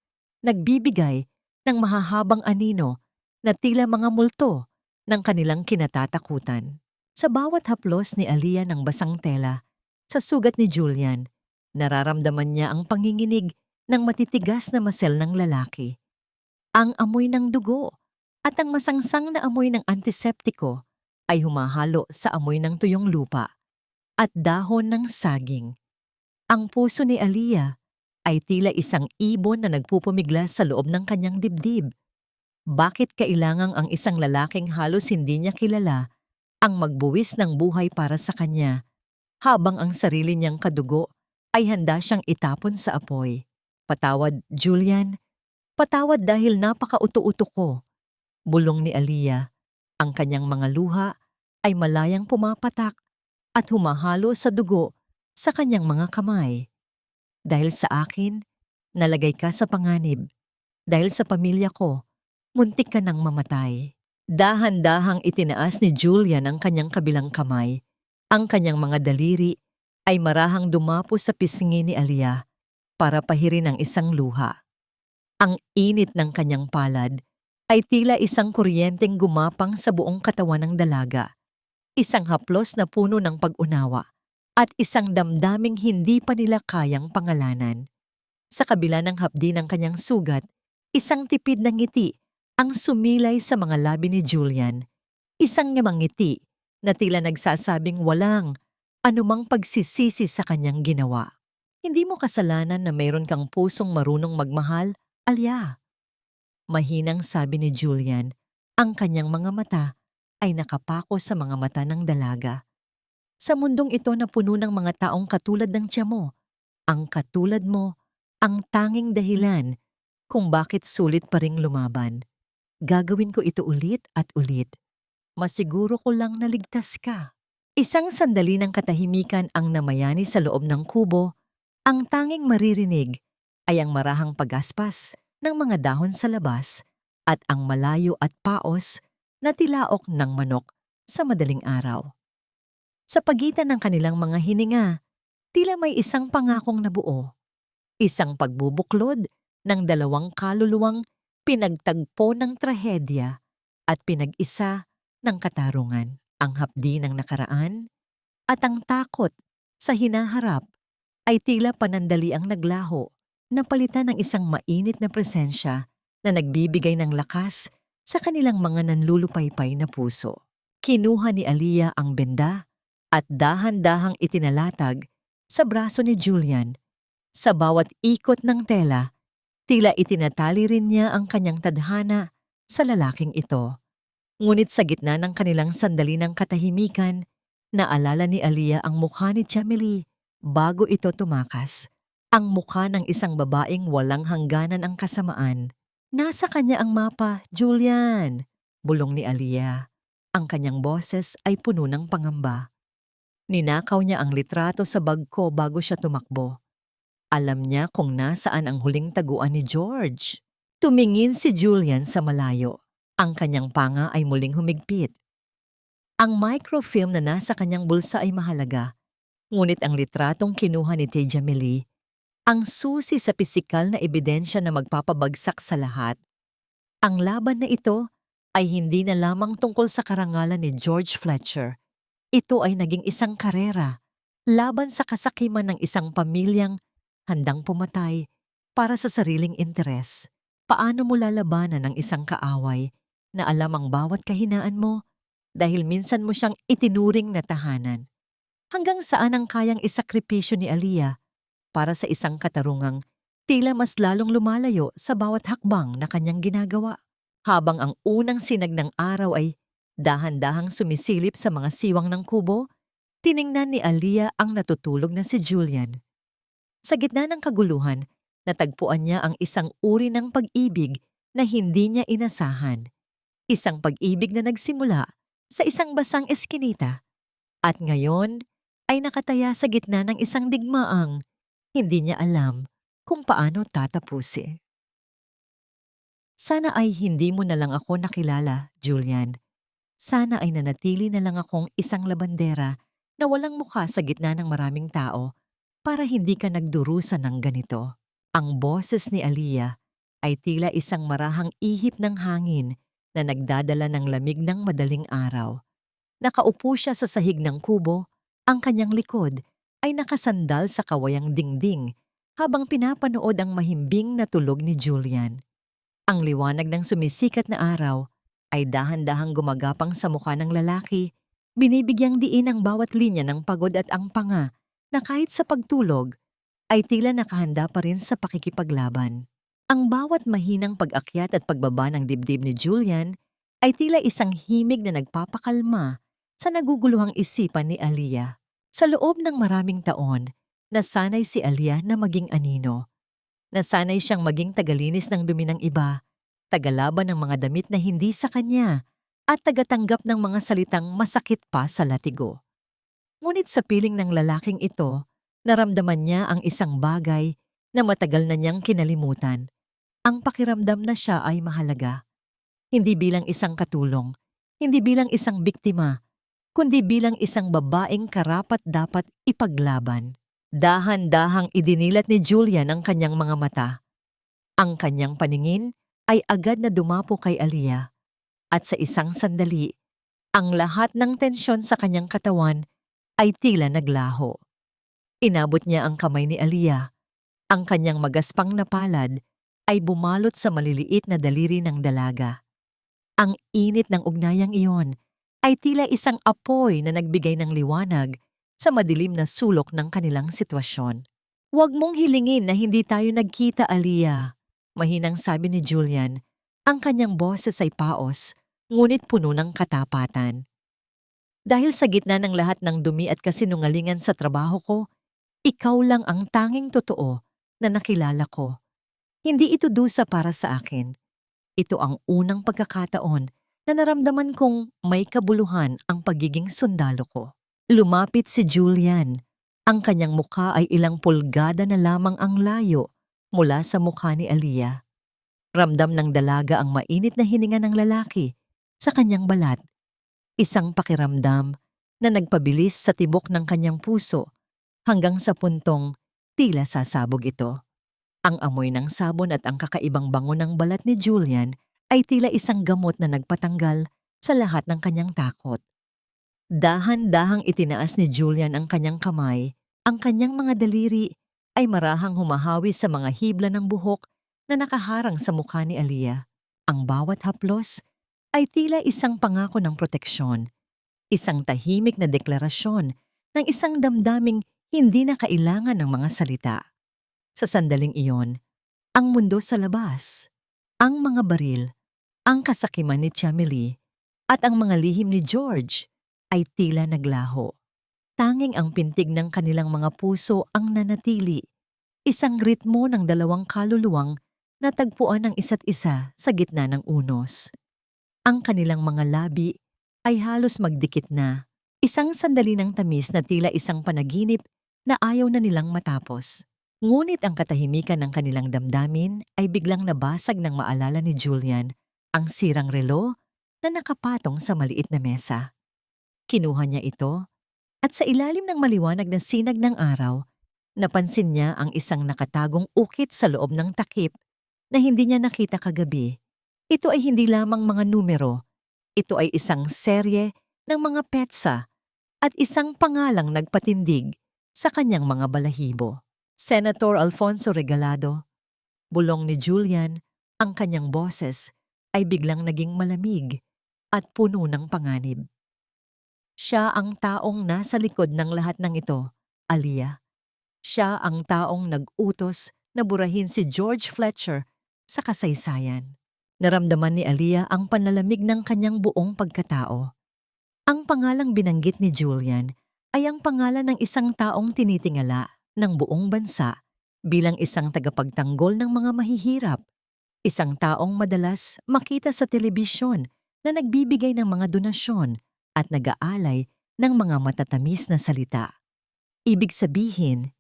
nagbibigay ng mahahabang anino na tila mga multo ng kanilang kinatatakutan. Sa bawat haplos ni Aliyah ng basang tela, sa sugat ni Julian, nararamdaman niya ang panginginig ng matitigas na masel ng lalaki. Ang amoy ng dugo at ang masangsang na amoy ng antiseptiko ay humahalo sa amoy ng tuyong lupa at dahon ng saging. Ang puso ni Aliyah ay tila isang ibon na nagpupumigla sa loob ng kanyang dibdib. Bakit kailangang ang isang lalaking halos hindi niya kilala ang magbuwis ng buhay para sa kanya, habang ang sarili niyang kadugo ay handa siyang itapon sa apoy? Patawad, Julian. Patawad dahil napaka-uto-uto ko. Bulong ni Aliyah. Ang kanyang mga luha ay malayang pumapatak at humahalo sa dugo sa kanyang mga kamay. Dahil sa akin, nalagay ka sa panganib. Dahil sa pamilya ko, muntik ka nang mamatay. Dahan-dahang itinaas ni Julian ang kanyang kabilang kamay. Ang kanyang mga daliri ay marahang dumapo sa pisngi ni Aliyah para pahirin ang isang luha. Ang init ng kanyang palad ay tila isang kuryenteng gumapang sa buong katawan ng dalaga. Isang haplos na puno ng pag-unawa at isang damdaming hindi pa nila kayang pangalanan. Sa kabila ng hapdi ng kanyang sugat, isang tipid na ngiti ang sumilay sa mga labi ni Julian. Isang ngamang ngiti na tila nagsasabing walang anumang pagsisisi sa kanyang ginawa. Hindi mo kasalanan na mayroon kang pusong marunong magmahal, Aliyah. Mahinang sabi ni Julian, ang kanyang mga mata ay nakapako sa mga mata ng dalaga. Sa mundong ito na puno ng mga taong katulad ng tiya mo, ang katulad mo, ang tanging dahilan kung bakit sulit pa ring lumaban. Gagawin ko ito ulit at ulit. Masiguro ko lang naligtas ka. Isang sandali ng katahimikan ang namayani sa loob ng kubo. Ang tanging maririnig ay ang marahang pagaspas ng mga dahon sa labas at ang malayo at paos na tilaok ng manok sa madaling araw. Sa pagitan ng kanilang mga hininga, tila may isang pangakong nabuo. Isang pagbubuklod ng dalawang kaluluwang pinagtagpo ng trahedya at pinag-isa ng katarungan. Ang hapdi ng nakaraan at ang takot sa hinaharap ay tila panandaliang naglaho, napalitan ng isang mainit na presensya na nagbibigay ng lakas sa kanilang mga nanlulupaypay na puso. Kinuha ni Aliyah ang benda at dahan-dahang itinalatag sa braso ni Julian. Sa bawat ikot ng tela, tila itinatali rin niya ang kanyang tadhana sa lalaking ito. Ngunit sa gitna ng kanilang sandali ng katahimikan, naalala ni Aliyah ang mukha ni Chameli bago ito tumakas. Ang mukha ng isang babaeng walang hangganan ang kasamaan. Nasa kanya ang mapa, Julian, bulong ni Aliyah. Ang kanyang boses ay puno ng pangamba. Ninakaw niya ang litrato sa bag ko bago siya tumakbo. Alam niya kung nasaan ang huling taguan ni George. Tumingin si Julian sa malayo. Ang kanyang panga ay muling humigpit. Ang microfilm na nasa kanyang bulsa ay mahalaga, ngunit ang litratong kinuha ni Tejameli, ang susi sa pisikal na ebidensya na magpapabagsak sa lahat. Ang laban na ito ay hindi na lamang tungkol sa karangalan ni George Fletcher. Ito ay naging isang karera, laban sa kasakiman ng isang pamilyang handang pumatay para sa sariling interes. Paano mo lalabanan ang isang kaaway na alam ang bawat kahinaan mo dahil minsan mo siyang itinuring na tahanan? Hanggang saan ang kayang isakripisyo ni Aliyah para sa isang katarungang tila mas lalong lumalayo sa bawat hakbang na kanyang ginagawa? Habang ang unang sinag ng araw ay dahan-dahang sumisilip sa mga siwang ng kubo, tiningnan ni Aliyah ang natutulog na si Julian. Sa gitna ng kaguluhan, natagpuan niya ang isang uri ng pag-ibig na hindi niya inasahan. Isang pag-ibig na nagsimula sa isang basang eskinita at ngayon ay nakataya sa gitna ng isang digmaang hindi niya alam kung paano tatapusin. Sana ay hindi mo na lang ako nakilala, Julian. Sana ay nanatili na lang akong isang labandera na walang mukha sa gitna ng maraming tao para hindi ka nagdurusa ng ganito. Ang boses ni Aliyah ay tila isang marahang ihip ng hangin na nagdadala ng lamig ng madaling araw. Nakaupo siya sa sahig ng kubo, ang kanyang likod ay nakasandal sa kawayang dingding habang pinapanood ang mahimbing na tulog ni Julian. Ang liwanag ng sumisikat na araw ay dahan-dahang gumagapang sa mukha ng lalaki, binibigyang diin ang bawat linya ng pagod at ang panga na kahit sa pagtulog ay tila nakahanda pa rin sa pakikipaglaban. Ang bawat mahinang pag-akyat at pagbaba ng dibdib ni Julian ay tila isang himig na nagpapakalma sa naguguluhang isipan ni Aliyah. Sa loob ng maraming taon, nasanay si Aliyah na maging anino. Nasanay siyang maging tagalinis ng dumi ng iba, tagalaban ng mga damit na hindi sa kanya, at tagatanggap ng mga salitang masakit pa sa latigo. Ngunit sa piling ng lalaking ito, naramdaman niya ang isang bagay na matagal na niyang kinalimutan. Ang pakiramdam na siya ay mahalaga. Hindi bilang isang katulong, hindi bilang isang biktima, kundi bilang isang babaeng karapat-dapat ipaglaban. Dahan-dahang idinilat ni Julian ang kanyang mga mata. Ang kanyang paningin ay agad na dumapo kay Aliyah at sa isang sandali, ang lahat ng tensyon sa kanyang katawan ay tila naglaho. Inabot niya ang kamay ni Aliyah. Ang kanyang magaspang na palad ay bumalot sa maliliit na daliri ng dalaga. Ang init ng ugnayang iyon ay tila isang apoy na nagbigay ng liwanag sa madilim na sulok ng kanilang sitwasyon. "Huwag mong hilingin na hindi tayo nagkita, Aliyah," mahinang sabi ni Julian. Ang kanyang boses ay paos, ngunit puno ng katapatan. "Dahil sa gitna ng lahat ng dumi at kasinungalingan sa trabaho ko, ikaw lang ang tanging totoo na nakilala ko. Hindi ito dusa para sa akin. Ito ang unang pagkakataon na naramdaman kong may kabuluhan ang pagiging sundalo ko." Lumapit si Julian. Ang kanyang mukha ay ilang pulgada na lamang ang layo mula sa mukha ni Aliyah. Ramdam ng dalaga ang mainit na hininga ng lalaki sa kanyang balat. Isang pakiramdam na nagpabilis sa tibok ng kanyang puso hanggang sa puntong tila sasabog ito. Ang amoy ng sabon at ang kakaibang bango ng balat ni Julian ay tila isang gamot na nagpatanggal sa lahat ng kanyang takot. Dahan-dahang itinaas ni Julian ang kanyang kamay, ang kanyang mga daliri ay marahang humahawi sa mga hibla ng buhok na nakaharang sa mukha ni Aliyah. Ang bawat haplos ay tila isang pangako ng proteksyon, isang tahimik na deklarasyon ng isang damdaming hindi na kailangan ng mga salita. Sa sandaling iyon, ang mundo sa labas, ang mga baril, ang kasakiman ni Chameli, at ang mga lihim ni George ay tila naglaho. Tanging ang pintig ng kanilang mga puso ang nanatili, isang ritmo ng dalawang kaluluwang natagpuan ng isa't isa sa gitna ng unos. Ang kanilang mga labi ay halos magdikit na, isang sandali ng tamis na tila isang panaginip na ayaw na nilang matapos. Ngunit ang katahimikan ng kanilang damdamin ay biglang nabasag ng maalala ni Julian, ang sirang relo na nakapatong sa maliit na mesa. Kinuha niya ito at sa ilalim ng maliwanag na sinag ng araw, napansin niya ang isang nakatagong ukit sa loob ng takip na hindi niya nakita kagabi. Ito ay hindi lamang mga numero, ito ay isang serye ng mga petsa at isang pangalang nagpatindig sa kanyang mga balahibo. Senator Alfonso Regalado. Bulong ni Julian, ang kanyang boses ay biglang naging malamig at puno ng panganib. Siya ang taong nasa likod ng lahat ng ito, Aliyah. Siya ang taong nag-utos na burahin si George Fletcher sa kasaysayan. Naramdaman ni Aliyah ang panlalamig ng kanyang buong pagkatao. Ang pangalang binanggit ni Julian ay ang pangalan ng isang taong tinitingala ng buong bansa bilang isang tagapagtanggol ng mga mahihirap, isang taong madalas makita sa telebisyon na nagbibigay ng mga donasyon at nag-aalay ng mga matatamis na salita. Ibig sabihin,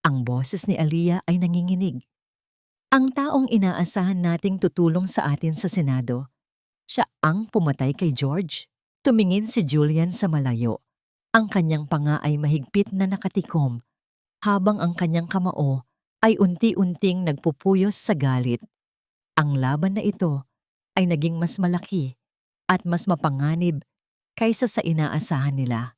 ang boses ni Aliyah ay nanginginig. Ang taong inaasahan nating tutulong sa atin sa Senado, siya ang pumatay kay George. Tumingin si Julian sa malayo. Ang kanyang panga ay mahigpit na nakatikom, habang ang kanyang kamao ay unti-unting nagpupuyos sa galit. Ang laban na ito ay naging mas malaki at mas mapanganib kaysa sa inaasahan nila.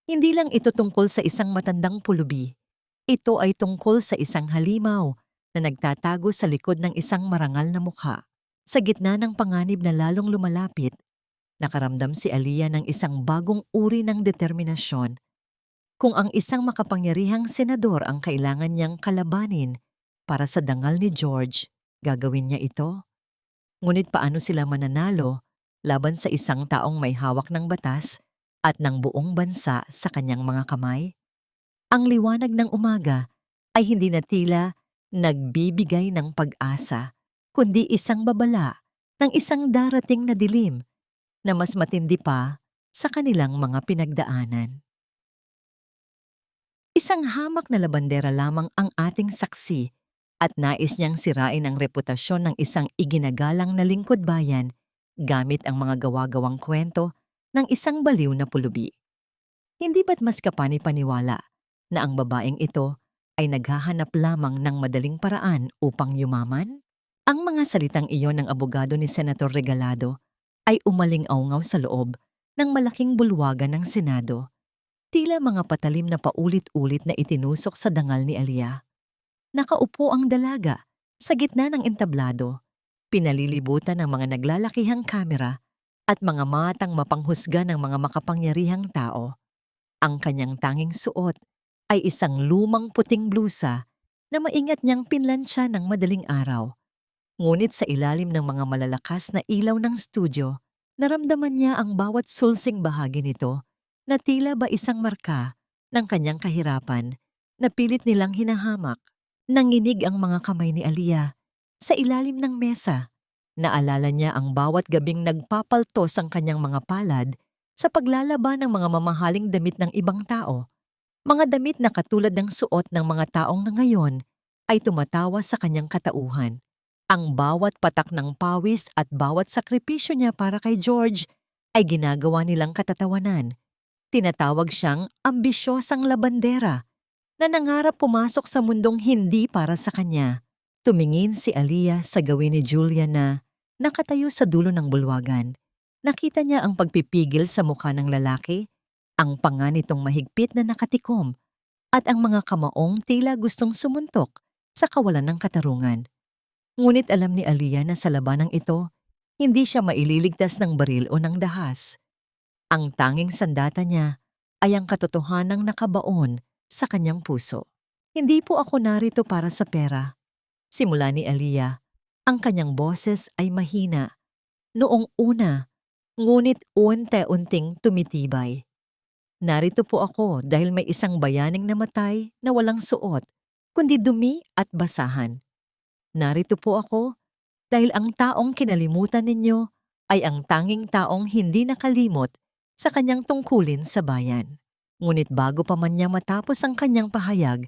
Hindi lang ito tungkol sa isang matandang pulubi. Ito ay tungkol sa isang halimaw na nagtatago sa likod ng isang marangal na mukha. Sa gitna ng panganib na lalong lumalapit, nakaramdam si Aliyah ng isang bagong uri ng determinasyon. Kung ang isang makapangyarihang senador ang kailangan niyang kalabanin para sa dangal ni George, gagawin niya ito. Ngunit paano sila mananalo laban sa isang taong may hawak ng batas at ng buong bansa sa kanyang mga kamay? Ang liwanag ng umaga ay hindi na tila nagbibigay ng pag-asa, kundi isang babala ng isang darating na dilim na mas matindi pa sa kanilang mga pinagdaanan. Isang hamak na labandera lamang ang ating saksi at nais niyang sirain ang reputasyon ng isang iginagalang na lingkod bayan gamit ang mga gawa-gawang kwento ng isang baliw na pulubi. Hindi ba't mas kapani-paniwala na ang babaeng ito ay naghahanap lamang ng madaling paraan upang yumaman? Ang mga salitang iyon ng abogado ni Senator Regalado ay umaling-aungaw sa loob ng malaking bulwagan ng Senado. Tila mga patalim na paulit-ulit na itinusok sa dangal ni Aliyah. Nakaupo ang dalaga sa gitna ng entablado, pinalilibutan ng mga naglalakihang kamera at mga matang mapanghusga ng mga makapangyarihang tao. Ang kanyang tanging suot ay isang lumang puting blusa na maingat niyang pinlansya ng madaling araw. Ngunit sa ilalim ng mga malalakas na ilaw ng studio, naramdaman niya ang bawat sulsing bahagi nito na tila ba isang marka ng kanyang kahirapan na pilit nilang hinahamak. Nanginig ang mga kamay ni Aliyah sa ilalim ng mesa. Naalala niya ang bawat gabing nagpapaltos ang kanyang mga palad sa paglalaban ng mga mamahaling damit ng ibang tao. Mga damit na katulad ng suot ng mga taong na ngayon ay tumatawa sa kanyang katauhan. Ang bawat patak ng pawis at bawat sakripisyo niya para kay George ay ginagawa nilang katatawanan. Tinatawag siyang ambisyosang labandera na nangarap pumasok sa mundong hindi para sa kanya. Tumingin si Aliyah sa gawin ni Julia na nakatayo sa dulo ng bulwagan. Nakita niya ang pagpipigil sa mukha ng lalaki, ang panga nitong mahigpit na nakatikom, at ang mga kamaong tila gustong sumuntok sa kawalan ng katarungan. Ngunit alam ni Aliyah na sa labanang ito, hindi siya maililigtas ng baril o ng dahas. Ang tanging sandata niya ay ang katotohanang nakabaon sa kanyang puso. Hindi po ako narito para sa pera. Simula ni Aliyah, ang kanyang boses ay mahina. Noong una, ngunit unti-unting tumitibay. Narito po ako dahil may isang bayaning namatay na walang suot, kundi dumi at basahan. Narito po ako dahil ang taong kinalimutan ninyo ay ang tanging taong hindi nakalimot sa kanyang tungkulin sa bayan. Ngunit bago pa man niya matapos ang kanyang pahayag,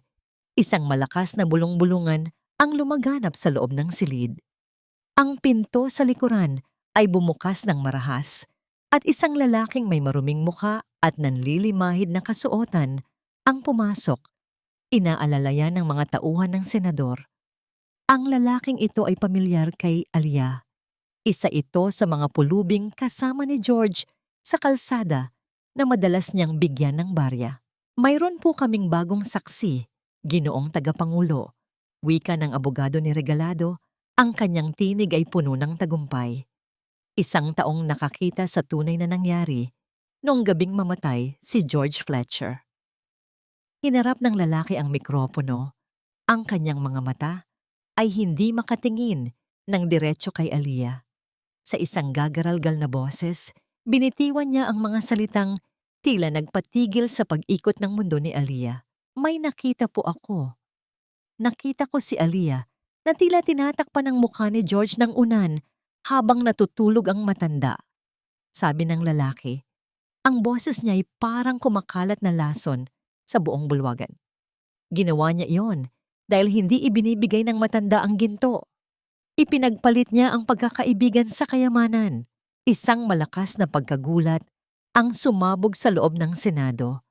isang malakas na bulong-bulungan ang lumaganap sa loob ng silid. Ang pinto sa likuran ay bumukas ng marahas at isang lalaking may maruming mukha at nanlilimahid na kasuotan ang pumasok. Inaalalayan ng mga tauhan ng senador. Ang lalaking ito ay pamilyar kay Aliyah. Isa ito sa mga pulubing kasama ni George sa kalsada na madalas niyang bigyan ng barya. Mayroon po kaming bagong saksi, Ginoong Tagapangulo. Wika ng abogado ni Regalado, ang kanyang tinig ay puno ng tagumpay. Isang taong nakakita sa tunay na nangyari noong gabing mamatay si George Fletcher. Hinarap ng lalaki ang mikropono. Ang kanyang mga mata ay hindi makatingin ng diretso kay Aliyah. Sa isang gagaralgal na boses, binitiwan niya ang mga salitang tila nagpatigil sa pag-ikot ng mundo ni Aliyah. May nakita po ako. Nakita ko si Aliyah na tila tinatakpan ang mukha ni George ng unan habang natutulog ang matanda. Sabi ng lalaki, ang boses niya ay parang kumakalat na lason sa buong bulwagan. Ginawa niya iyon dahil hindi ibinibigay ng matanda ang ginto. Ipinagpalit niya ang pagkakaibigan sa kayamanan. Isang malakas na pagkagulat ang sumabog sa loob ng Senado.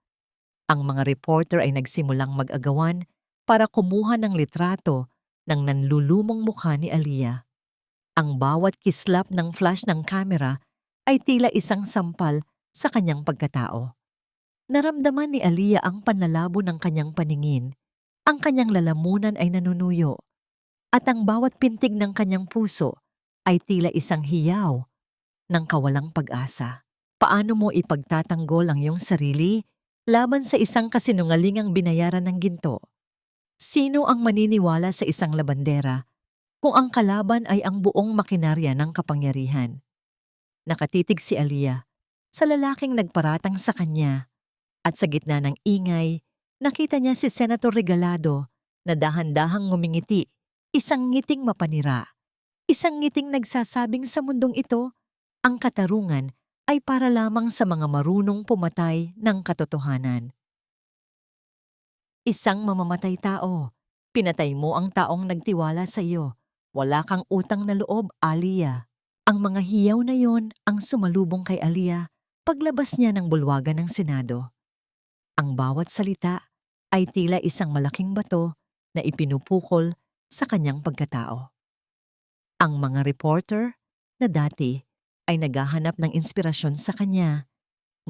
Ang mga reporter ay nagsimulang mag-agawan para kumuha ng litrato ng nanlulumong mukha ni Aliyah. Ang bawat kislap ng flash ng kamera ay tila isang sampal sa kanyang pagkatao. Naramdaman ni Aliyah ang panlalabo ng kanyang paningin. Ang kanyang lalamunan ay nanunuyo, at ang bawat pintig ng kanyang puso ay tila isang hiyaw ng kawalang pag-asa. Paano mo ipagtatanggol ang iyong sarili laban sa isang kasinungalingang binayaran ng ginto? Sino ang maniniwala sa isang labandera kung ang kalaban ay ang buong makinarya ng kapangyarihan? Nakatitig si Aliyah sa lalaking nagparatang sa kanya, at sa gitna ng ingay, nakita niya si Senator Regalado na dahan-dahang ngumingiti, isang ngiting mapanira, isang ngiting nagsasabing sa mundong ito, ang katarungan ay para lamang sa mga marunong pumatay ng katotohanan. Isang mamamatay tao, pinatay mo ang taong nagtiwala sa iyo. Wala kang utang na loob, Aliyah. Ang mga hiyaw na yon ang sumalubong kay Aliyah paglabas niya ng bulwagan ng Senado. Ang bawat salita ay tila isang malaking bato na ipinupukol sa kanyang pagkatao. Ang mga reporter na dati ay naghahanap ng inspirasyon sa kanya,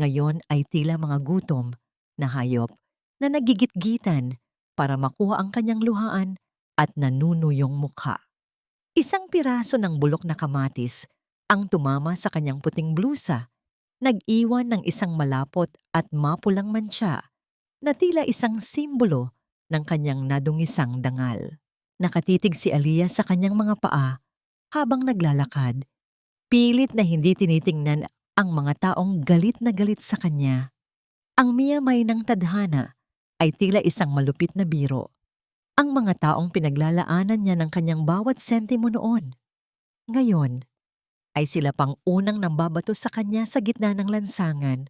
ngayon ay tila mga gutom na hayop na nagigitgitan para makuha ang kanyang luhaan at nanunuyong mukha. Isang piraso ng bulok na kamatis ang tumama sa kanyang puting blusa, nag-iwan ng isang malapot at mapulang mantsa na tila isang simbolo ng kanyang nadungisang dangal. Nakatitig si Aliyah sa kanyang mga paa habang naglalakad, pilit na hindi tinitingnan ang mga taong galit na galit sa kanya. Ang miyamay ng tadhana ay tila isang malupit na biro. Ang mga taong pinaglalaanan niya ng kanyang bawat sentimo noon. Ngayon, ay sila pang unang nambabato sa kanya sa gitna ng lansangan.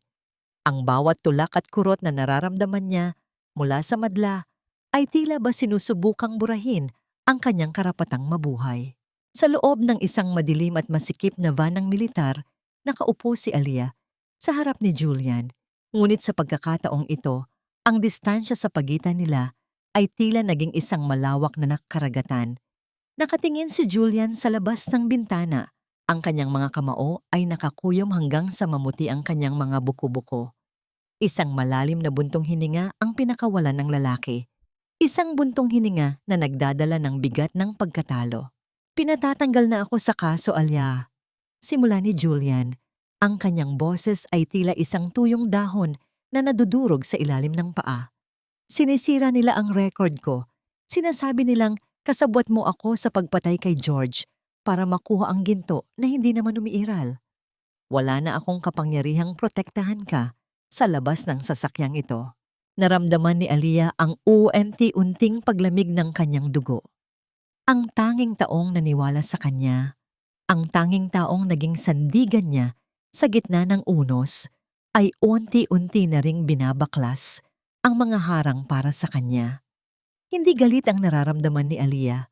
Ang bawat tulak at kurot na nararamdaman niya mula sa madla ay tila ba sinusubukang burahin ang kanyang karapatang mabuhay. Sa loob ng isang madilim at masikip na van ng militar, nakaupo si Aliyah sa harap ni Julian. Ngunit sa pagkakataong ito, ang distansya sa pagitan nila ay tila naging isang malawak na karagatan. Nakatingin si Julian sa labas ng bintana. Ang kanyang mga kamao ay nakakuyom hanggang sa mamuti ang kanyang mga buko-buko. Isang malalim na buntong hininga ang pinakawalan ng lalaki. Isang buntong hininga na nagdadala ng bigat ng pagkatalo. Pinatatanggal na ako sa kaso, Aliyah. Simula ni Julian, ang kanyang boses ay tila isang tuyong dahon na nadudurog sa ilalim ng paa. Sinisira nila ang record ko. Sinasabi nilang kasabwat mo ako sa pagpatay kay George para makuha ang ginto na hindi naman umiiral. Wala na akong kapangyarihang protektahan ka sa labas ng sasakyang ito. Naramdaman ni Aliyah ang unti-unting paglamig ng kanyang dugo. Ang tanging taong naniwala sa kanya, ang tanging taong naging sandigan niya sa gitna ng unos, ay unti-unti na ring binabaklas ang mga harang para sa kanya. Hindi galit ang nararamdaman ni Aliyah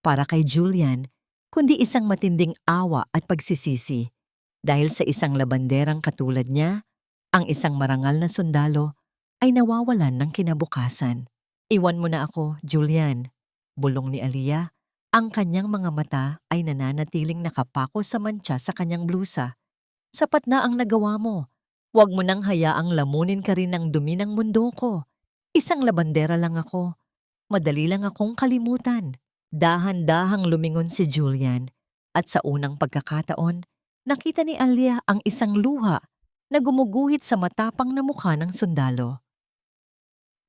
para kay Julian, kundi isang matinding awa at pagsisisi. Dahil sa isang labanderang katulad niya, ang isang marangal na sundalo ay nawawalan ng kinabukasan. Iwan mo na ako, Julian. Bulong ni Aliyah, ang kanyang mga mata ay nananatiling nakapako sa mantsa sa kanyang blusa. Sapat na ang nagawa mo. Huwag mo nang hayaang lamunin ka rin ng dumi ng mundo ko. Isang labandera lang ako. Madali lang akong kalimutan. Dahan-dahang lumingon si Julian at sa unang pagkakataon, nakita ni Aliyah ang isang luha na gumuguhit sa matapang na mukha ng sundalo.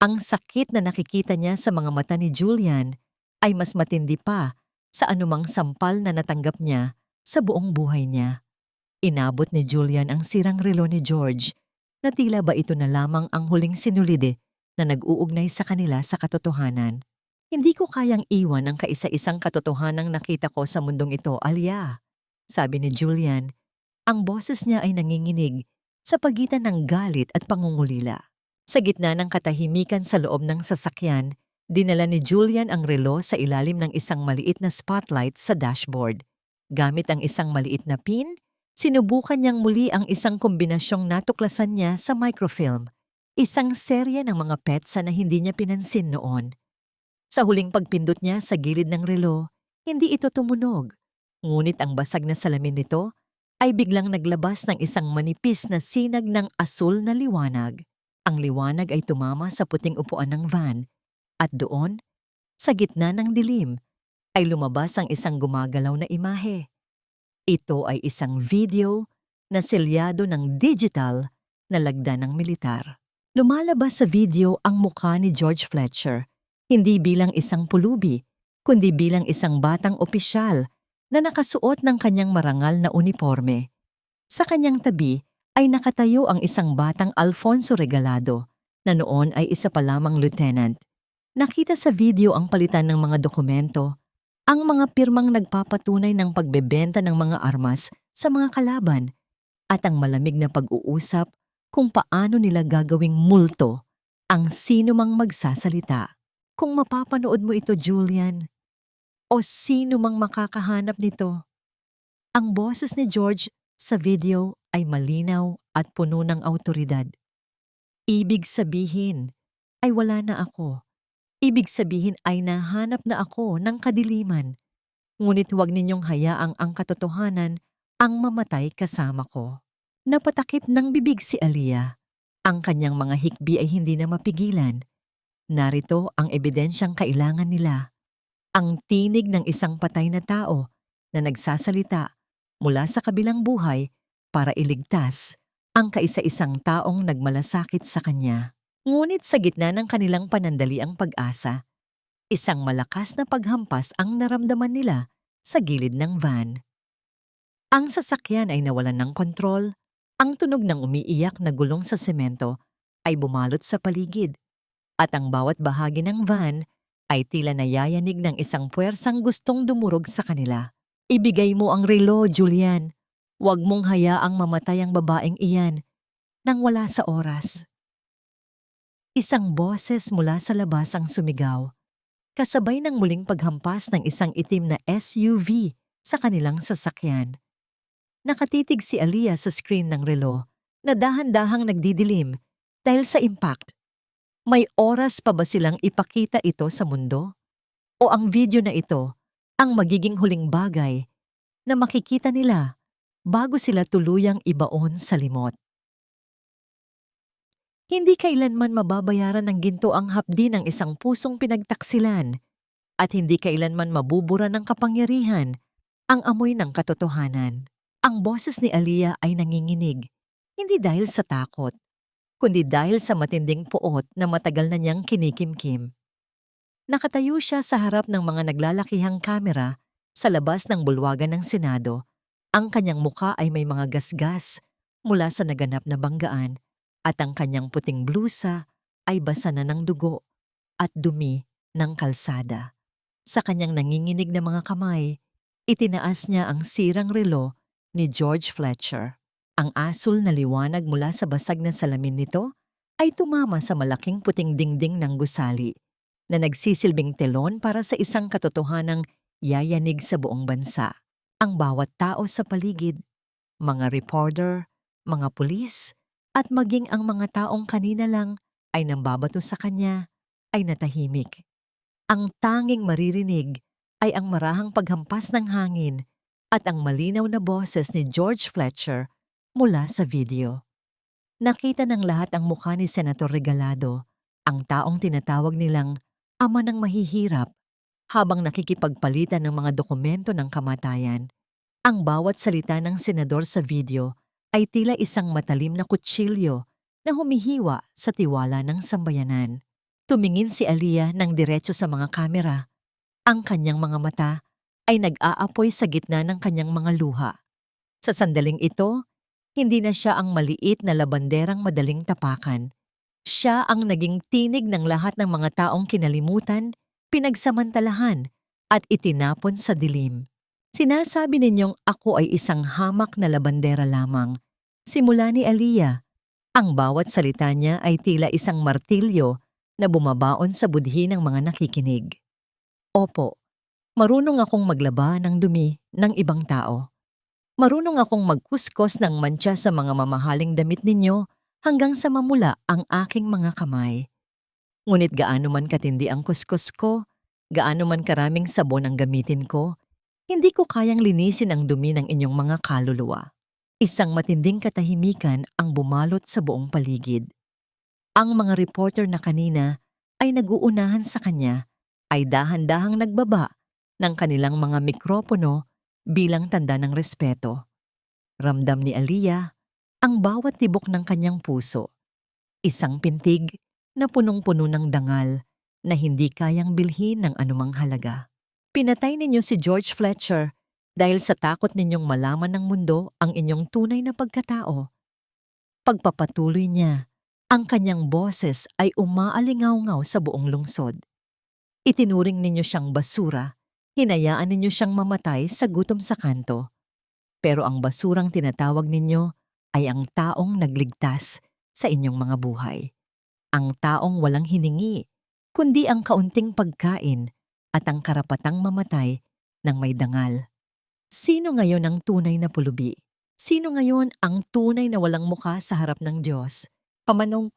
Ang sakit na nakikita niya sa mga mata ni Julian ay mas matindi pa sa anumang sampal na natanggap niya sa buong buhay niya. Inabot ni Julian ang sirang relo ni George na tila ba ito na lamang ang huling sinulide na nag-uugnay sa kanila sa katotohanan. Hindi ko kayang iwan ang kaisa-isang katotohanang nakita ko sa mundong ito, Aliyah. Sabi ni Julian, ang boses niya ay nanginginig sa pagitan ng galit at pangungulila. Sa gitna ng katahimikan sa loob ng sasakyan, Dinala ni Julian ang relo sa ilalim ng isang maliit na spotlight sa dashboard. Gamit ang isang maliit na pin, sinubukan niyang muli ang isang kombinasyong natuklasan niya sa microfilm, isang serye ng mga petsa na hindi niya pinansin noon. Sa huling pagpindot niya sa gilid ng relo, hindi ito tumunog. Ngunit ang basag na salamin nito ay biglang naglabas ng isang manipis na sinag ng asul na liwanag. Ang liwanag ay tumama sa puting upuan ng van at doon, sa gitna ng dilim, ay lumabas ang isang gumagalaw na imahe. Ito ay isang video na selyado ng digital na lagda ng militar. Lumalabas sa video ang mukha ni George Fletcher, hindi bilang isang pulubi, kundi bilang isang batang opisyal na nakasuot ng kanyang marangal na uniforme. Sa kanyang tabi ay nakatayo ang isang batang Alfonso Regalado na noon ay isa pa lamang lieutenant. Nakita sa video ang palitan ng mga dokumento, ang mga pirmang nagpapatunay ng pagbebenta ng mga armas sa mga kalaban, at ang malamig na pag-uusap kung paano nila gagawing multo ang sino mang magsasalita. Kung mapapanood mo ito, Julian, o sino mang makakahanap nito, ang boses ni George sa video ay malinaw at puno ng awtoridad. Ibig sabihin ay wala na ako. Ibig sabihin ay nahanap na ako ng kadiliman. Ngunit huwag ninyong hayaang ang katotohanan ang mamatay kasama ko. Napatakip ng bibig si Aliyah. Ang kanyang mga hikbi ay hindi na mapigilan. Narito ang ebidensyang kailangan nila. Ang tinig ng isang patay na tao na nagsasalita mula sa kabilang buhay para iligtas ang kaisa-isang taong nagmalasakit sa kanya. Ngunit sa gitna ng kanilang panandaliang pag-asa, isang malakas na paghampas ang naramdaman nila sa gilid ng van. Ang sasakyan ay nawalan ng kontrol, ang tunog ng umiiyak na gulong sa semento ay bumalot sa paligid, at ang bawat bahagi ng van ay tila nayayanig ng isang puwersang gustong dumurog sa kanila. Ibigay mo ang relo, Julian. Huwag mong hayaang mamatay ang babaeng iyan nang wala sa oras. Isang boses mula sa labas ang sumigaw, kasabay ng muling paghampas ng isang itim na SUV sa kanilang sasakyan. Nakatitig si Aliyah sa screen ng relo na dahan-dahang nagdidilim dahil sa impact. May oras pa ba silang ipakita ito sa mundo? O ang video na ito ang magiging huling bagay na makikita nila bago sila tuluyang ibaon sa limot? Hindi kailanman mababayaran ng ginto ang hapdi ng isang pusong pinagtaksilan, at hindi kailanman mabubura ng kapangyarihan ang amoy ng katotohanan. Ang boses ni Aliyah ay nanginginig, hindi dahil sa takot, kundi dahil sa matinding puot na matagal na niyang kinikimkim. Nakatayo siya sa harap ng mga naglalakihang kamera sa labas ng bulwagan ng Senado. Ang kanyang mukha ay may mga gasgas mula sa naganap na banggaan, at ang kanyang puting blusa ay basa na ng dugo at dumi ng kalsada. Sa kanyang nanginginig na mga kamay, itinaas niya ang sirang relo ni George Fletcher. Ang asul na liwanag mula sa basag na salamin nito ay tumama sa malaking puting dingding ng gusali na nagsisilbing telon para sa isang katotohanang yayanig sa buong bansa. Ang bawat tao sa paligid, mga reporter, mga pulis, at maging ang mga taong kanina lang ay nambabato sa kanya ay natahimik. Ang tanging maririnig ay ang marahang paghampas ng hangin at ang malinaw na boses ni George Fletcher mula sa video. Nakita ng lahat ang mukha ni Senator Regalado, ang taong tinatawag nilang ama ng mahihirap, habang nakikipagpalitan ng mga dokumento ng kamatayan. Ang bawat salita ng senador sa video ay tila isang matalim na kutsilyo na humihiwa sa tiwala ng sambayanan. Tumingin si Aliyah ng diretso sa mga kamera. Ang kanyang mga mata ay nag-aapoy sa gitna ng kanyang mga luha. Sa sandaling ito, hindi na siya ang maliit na labanderang madaling tapakan. Siya ang naging tinig ng lahat ng mga taong kinalimutan, pinagsamantalahan, at itinapon sa dilim. Sinasabi ninyong ako ay isang hamak na labandera lamang. Simula ni Aliyah, ang bawat salita niya ay tila isang martilyo na bumabaon sa budhi ng mga nakikinig. Opo, marunong akong maglaba ng dumi ng ibang tao. Marunong akong magkuskos ng mantsa sa mga mamahaling damit ninyo hanggang sa mamula ang aking mga kamay. Ngunit gaano man katindi ang kuskus ko, gaano man karaming sabon ang gamitin ko, hindi ko kayang linisin ang dumi ng inyong mga kaluluwa. Isang matinding katahimikan ang bumalot sa buong paligid. Ang mga reporter na kanina ay naguunahan sa kanya ay dahan-dahang nagbaba ng kanilang mga mikropono bilang tanda ng respeto. Ramdam ni Aliyah ang bawat tibok ng kanyang puso. Isang pintig na punong-puno ng dangal na hindi kayang bilhin ng anumang halaga. Pinatay ninyo si George Fletcher dahil sa takot ninyong malaman ng mundo ang inyong tunay na pagkatao. Pagpapatuloy niya, ang kanyang boses ay umaalingaw-ngaw sa buong lungsod. Itinuring ninyo siyang basura, hinayaan ninyo siyang mamatay sa gutom sa kanto. Pero ang basurang tinatawag ninyo ay ang taong nagligtas sa inyong mga buhay. Ang taong walang hiningi, kundi ang kaunting pagkain at ang karapatang mamatay ng may dangal. Sino ngayon ang tunay na pulubi? Sino ngayon ang tunay na walang mukha sa harap ng Diyos? Pamanong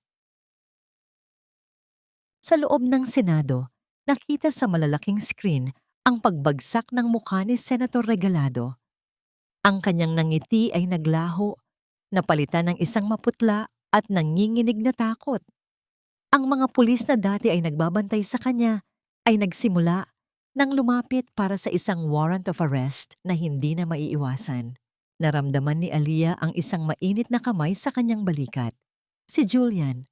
sa loob ng Senado, nakita sa malalaking screen ang pagbagsak ng mukha ni Senator Regalado. Ang kanyang nangiti ay naglaho, napalitan ng isang maputla at nanginginig na takot. Ang mga pulis na dati ay nagbabantay sa kanya ay nagsimula nang lumapit para sa isang warrant of arrest na hindi na maiiwasan. Naramdaman ni Aliyah ang isang mainit na kamay sa kanyang balikat. Si Julian.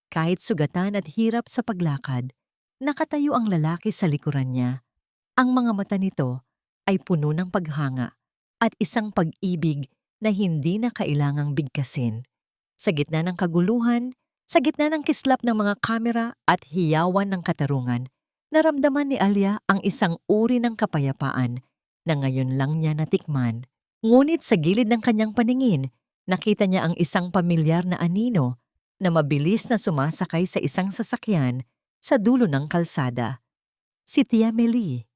Kahit sugatan at hirap sa paglakad, nakatayo ang lalaki sa likuran niya. Ang mga mata nito ay puno ng paghanga at isang pag-ibig na hindi na kailangang bigkasin. Sa gitna ng kaguluhan, sa gitna ng kislap ng mga kamera at hiyawan ng katarungan, naramdaman ni Aliyah ang isang uri ng kapayapaan na ngayon lang niya natikman. Ngunit sa gilid ng kanyang paningin, nakita niya ang isang pamilyar na anino na mabilis na sumasakay sa isang sasakyan sa dulo ng kalsada. Si Tia Melie.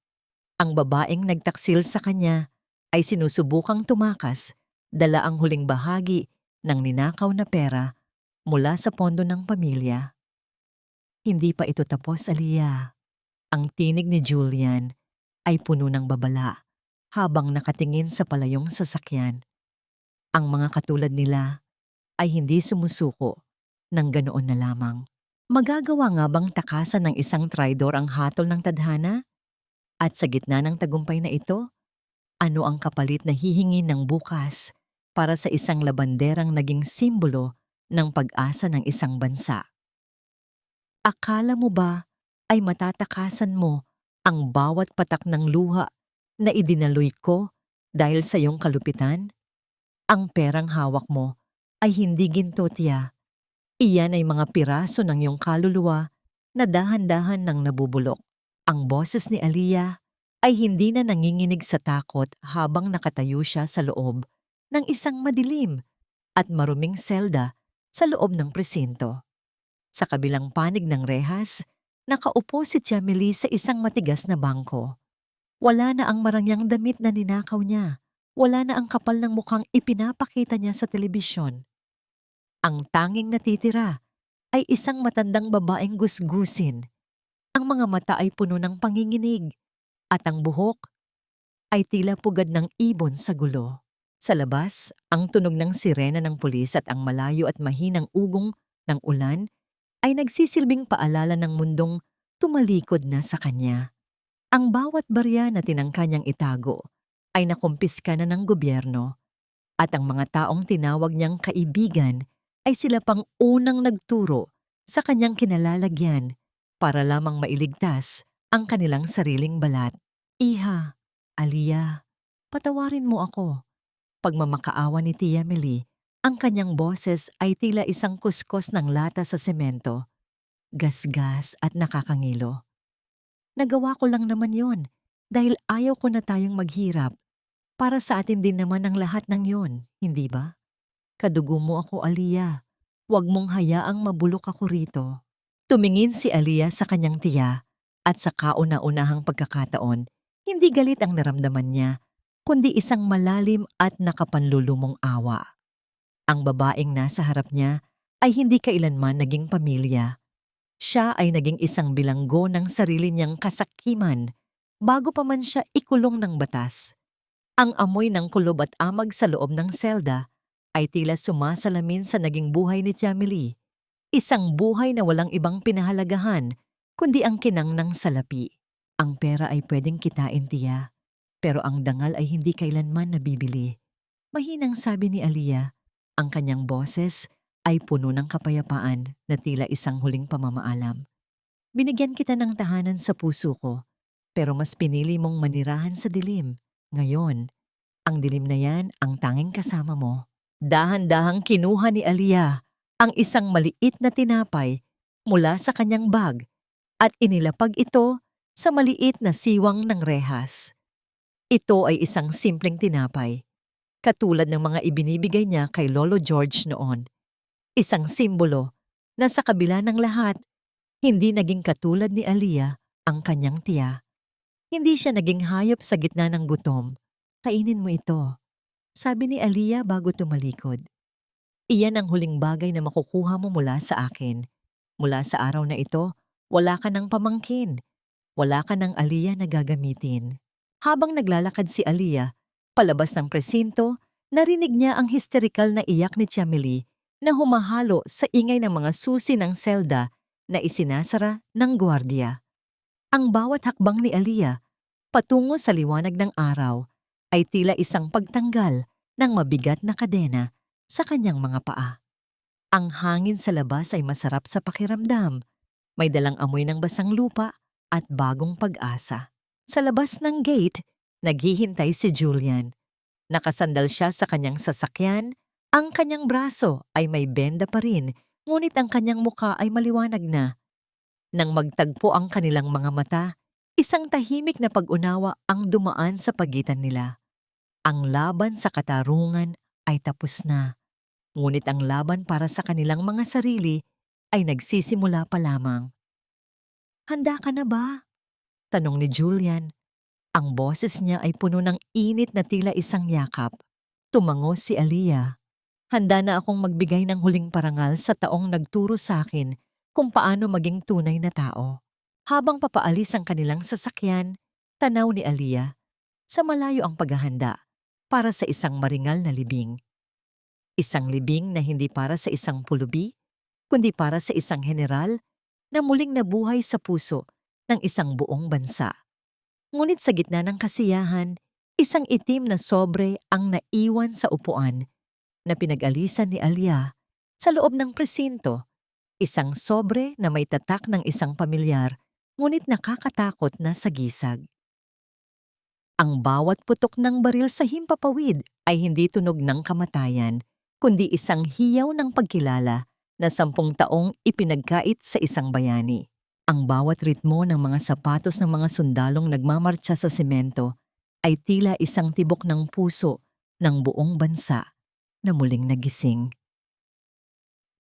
Ang babaeng nagtaksil sa kanya ay sinusubukang tumakas, dala ang huling bahagi ng ninakaw na pera mula sa pondo ng pamilya. Hindi pa ito tapos, Aliyah. Ang tinig ni Julian ay puno ng babala habang nakatingin sa palayong sasakyan. Ang mga katulad nila ay hindi sumusuko ng ganoon na lamang. Magagawa nga bang takasan ng isang traidor ang hatol ng tadhana? At sa gitna ng tagumpay na ito, ano ang kapalit na hihingin ng bukas para sa isang labanderang naging simbolo ng pag-asa ng isang bansa? Akala mo ba ay matatakasan mo ang bawat patak ng luha na idinaloy ko dahil sa iyong kalupitan? Ang perang hawak mo ay hindi ginto, Tia. Iyan ay mga piraso ng iyong kaluluwa na dahan-dahan nang nabubulok. Ang boses ni Aliyah ay hindi na nanginginig sa takot habang nakatayo siya sa loob ng isang madilim at maruming selda sa loob ng presinto. Sa kabilang panig ng rehas, nakaupo si Tia Melie sa isang matigas na bangko. Wala na ang marangyang damit na ninakaw niya. Wala na ang kapal ng mukhang ipinapakita niya sa telebisyon. Ang tanging natitira ay isang matandang babaeng gusgusin. Ang mga mata ay puno ng panginginig at ang buhok ay tila pugad ng ibon sa gulo. Sa labas, ang tunog ng sirena ng pulis at ang malayo at mahinang ugong ng ulan ay nagsisilbing paalala ng mundong tumalikod na sa kanya. Ang bawat barya na tinangka niyang itago ay nakumpiska na ng gobyerno at ang mga taong tinawag niyang kaibigan ay sila pang unang nagturo sa kanyang kinalalagyan para lamang mailigtas ang kanilang sariling balat. Iha, Aliyah, patawarin mo ako. Pagmamakaawa ni Tia Melie, ang kanyang boses ay tila isang kuskos ng lata sa semento, gasgas at nakakangilo. Nagawa ko lang naman yon dahil ayaw ko na tayong maghirap. Para sa atin din naman ang lahat ng yon, hindi ba? Kadugo mo ako, Aliyah. Huwag mong hayaang mabulok ako rito. Tumingin si Aliyah sa kanyang tiya at sa kauna-unahang pagkakataon, hindi galit ang naramdaman niya, kundi isang malalim at nakapanlulumong awa. Ang babaeng nasa harap niya ay hindi kailanman naging pamilya. Siya ay naging isang bilanggo ng sarili niyang kasakiman bago pa man siya ikulong ng batas. Ang amoy ng kulob at amag sa loob ng selda ay tila sumasalamin sa naging buhay ni Jamily. Isang buhay na walang ibang pinahalagahan kundi ang kinang ng salapi. Ang pera ay pwedeng kitain, tiya, pero ang dangal ay hindi kailanman nabibili. Mahinang sabi ni Aliyah, ang kanyang boses ay puno ng kapayapaan na tila isang huling pamamaalam. Binigyan kita ng tahanan sa puso ko, pero mas pinili mong manirahan sa dilim. Ngayon, ang dilim na yan ang tanging kasama mo. Dahan-dahang kinuha ni Aliyah ang isang maliit na tinapay mula sa kanyang bag at inilapag ito sa maliit na siwang ng rehas. Ito ay isang simpleng tinapay, katulad ng mga ibinibigay niya kay Lolo George noon. Isang simbolo na sa kabila ng lahat, hindi naging katulad ni Aliyah ang kanyang tiya. Hindi siya naging hayop sa gitna ng gutom. Kainin mo ito, sabi ni Aliyah bago tumalikod. Iyan ang huling bagay na makukuha mo mula sa akin. Mula sa araw na ito, wala ka ng pamangkin. Wala ka ng Aliyah na gagamitin. Habang naglalakad si Aliyah, palabas ng presinto, narinig niya ang hysterikal na iyak ni Jamily na humahalo sa ingay ng mga susi ng selda na isinasara ng gwardiya. Ang bawat hakbang ni Aliyah patungo sa liwanag ng araw ay tila isang pagtanggal ng mabigat na kadena sa kanyang mga paa. Ang hangin sa labas ay masarap sa pakiramdam. May dalang amoy ng basang lupa at bagong pag-asa. Sa labas ng gate, naghihintay si Julian. Nakasandal siya sa kanyang sasakyan. Ang kanyang braso ay may benda pa rin, ngunit ang kanyang muka ay maliwanag na. Nang magtagpo ang kanilang mga mata, isang tahimik na pag-unawa ang dumaan sa pagitan nila. Ang laban sa katarungan ay tapos na, ngunit ang laban para sa kanilang mga sarili ay nagsisimula pa lamang. "Handa ka na ba?" tanong ni Julian. Ang boses niya ay puno ng init na tila isang yakap. Tumango si Aliyah. "Handa na akong magbigay ng huling parangal sa taong nagturo sa akin kung paano maging tunay na tao." Habang papaalis ang kanilang sasakyan, tanaw ni Aliyah, sa malayo ang paghahanda para sa isang maringal na libing. Isang libing na hindi para sa isang pulubi, kundi para sa isang general na muling nabuhay sa puso ng isang buong bansa. Ngunit sa gitna ng kasiyahan, isang itim na sobre ang naiwan sa upuan na pinag-alisan ni Aliyah sa loob ng presinto. Isang sobre na may tatak ng isang pamilyar, ngunit nakakatakot na sagisag. Ang bawat putok ng baril sa himpapawid ay hindi tunog ng kamatayan, kundi isang hiyaw ng pagkilala na 10 taong ipinagkait sa isang bayani. Ang bawat ritmo ng mga sapatos ng mga sundalong nagmamartsa sa semento ay tila isang tibok ng puso ng buong bansa na muling nagising.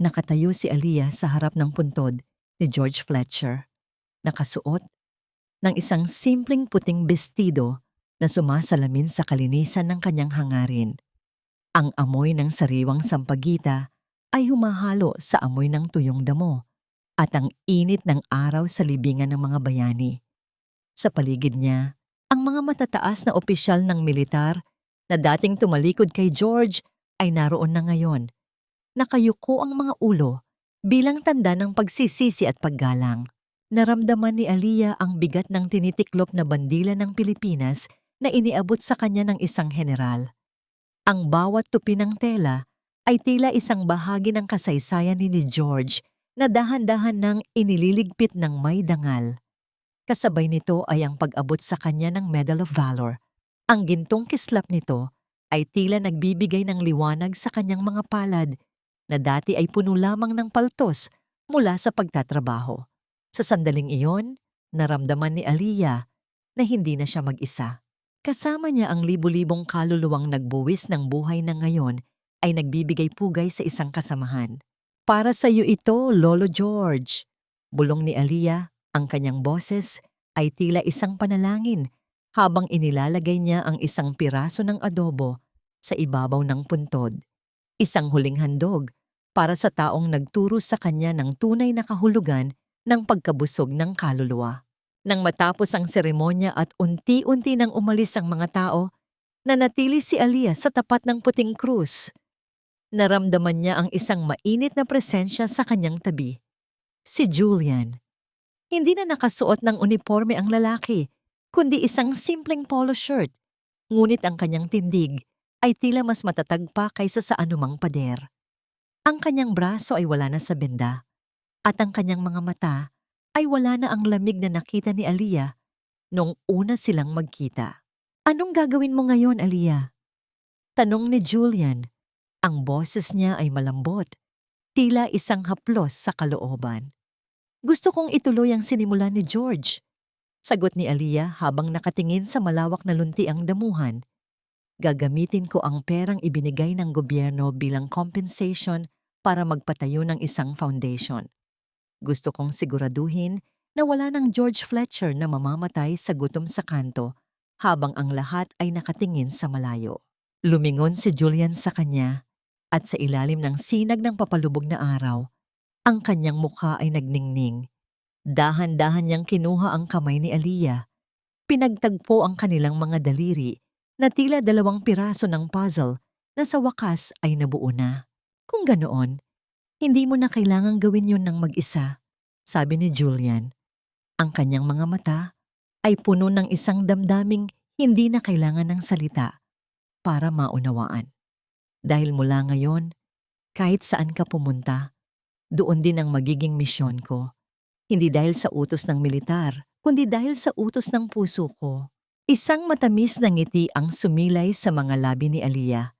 Nakatayo si Aliyah sa harap ng puntod ni George Fletcher, nakasuot ng isang simpleng puting bestido na sumasalamin sa kalinisan ng kanyang hangarin. Ang amoy ng sariwang sampagita ay humahalo sa amoy ng tuyong damo at ang init ng araw sa libingan ng mga bayani. Sa paligid niya, ang mga matataas na opisyal ng militar na dating tumalikod kay George ay naroon na ngayon. Nakayuko ang mga ulo bilang tanda ng pagsisisi at paggalang. Naramdaman ni Aliyah ang bigat ng tinitiklop na bandila ng Pilipinas na iniabot sa kanya ng isang general. Ang bawat tupi ng tela ay tila isang bahagi ng kasaysayan ni George na dahan-dahan nang inililigpit ng may dangal. Kasabay nito ay ang pag-abot sa kanya ng Medal of Valor. Ang gintong kislap nito ay tila nagbibigay ng liwanag sa kanyang mga palad na dati ay puno lamang ng paltos mula sa pagtatrabaho. Sa sandaling iyon, naramdaman ni Aliyah na hindi na siya mag-isa. Kasama niya ang libu-libong kaluluwang nagbuwis ng buhay na ngayon ay nagbibigay pugay sa isang kasamahan. "Para sa iyo ito, Lolo George." Bulong ni Aliyah, ang kanyang boses ay tila isang panalangin habang inilalagay niya ang isang piraso ng adobo sa ibabaw ng puntod. Isang huling handog para sa taong nagturo sa kanya ng tunay na kahulugan ng pagkabusog ng kaluluwa. Nang matapos ang seremonya at unti-unti nang umalis ang mga tao, nanatili si Aliyah sa tapat ng puting krus. Naramdaman niya ang isang mainit na presensya sa kanyang tabi. Si Julian. Hindi na nakasuot ng uniforme ang lalaki, kundi isang simpleng polo shirt. Ngunit ang kanyang tindig ay tila mas matatag pa kaysa sa anumang pader. Ang kanyang braso ay wala na sa benda, at ang kanyang mga mata ay wala na ang lamig na nakita ni Aliyah noong una silang magkita. Anong gagawin mo ngayon, Aliyah? Tanong ni Julian. Ang boses niya ay malambot, tila isang haplos sa kalooban. Gusto kong ituloy ang sinimulan ni George. Sagot ni Aliyah habang nakatingin sa malawak na luntiang damuhan. Gagamitin ko ang perang ibinigay ng gobyerno bilang compensation para magpatayo ng isang foundation. Gusto kong siguraduhin na wala ng George Fletcher na mamamatay sa gutom sa kanto habang ang lahat ay nakatingin sa malayo. Lumingon si Julian sa kanya at sa ilalim ng sinag ng papalubog na araw, ang kanyang mukha ay nagningning. Dahan-dahan niyang kinuha ang kamay ni Aliyah. Pinagtagpo ang kanilang mga daliri na tila 2 piraso ng puzzle na sa wakas ay nabuo na. Kung ganoon, hindi mo na kailangang gawin yun ng mag-isa, sabi ni Julian. Ang kanyang mga mata ay puno ng isang damdaming hindi na kailangan ng salita para maunawaan. Dahil mula ngayon, kahit saan ka pumunta, doon din ang magiging misyon ko. Hindi dahil sa utos ng militar, kundi dahil sa utos ng puso ko. Isang matamis na ngiti ang sumilay sa mga labi ni Aliyah.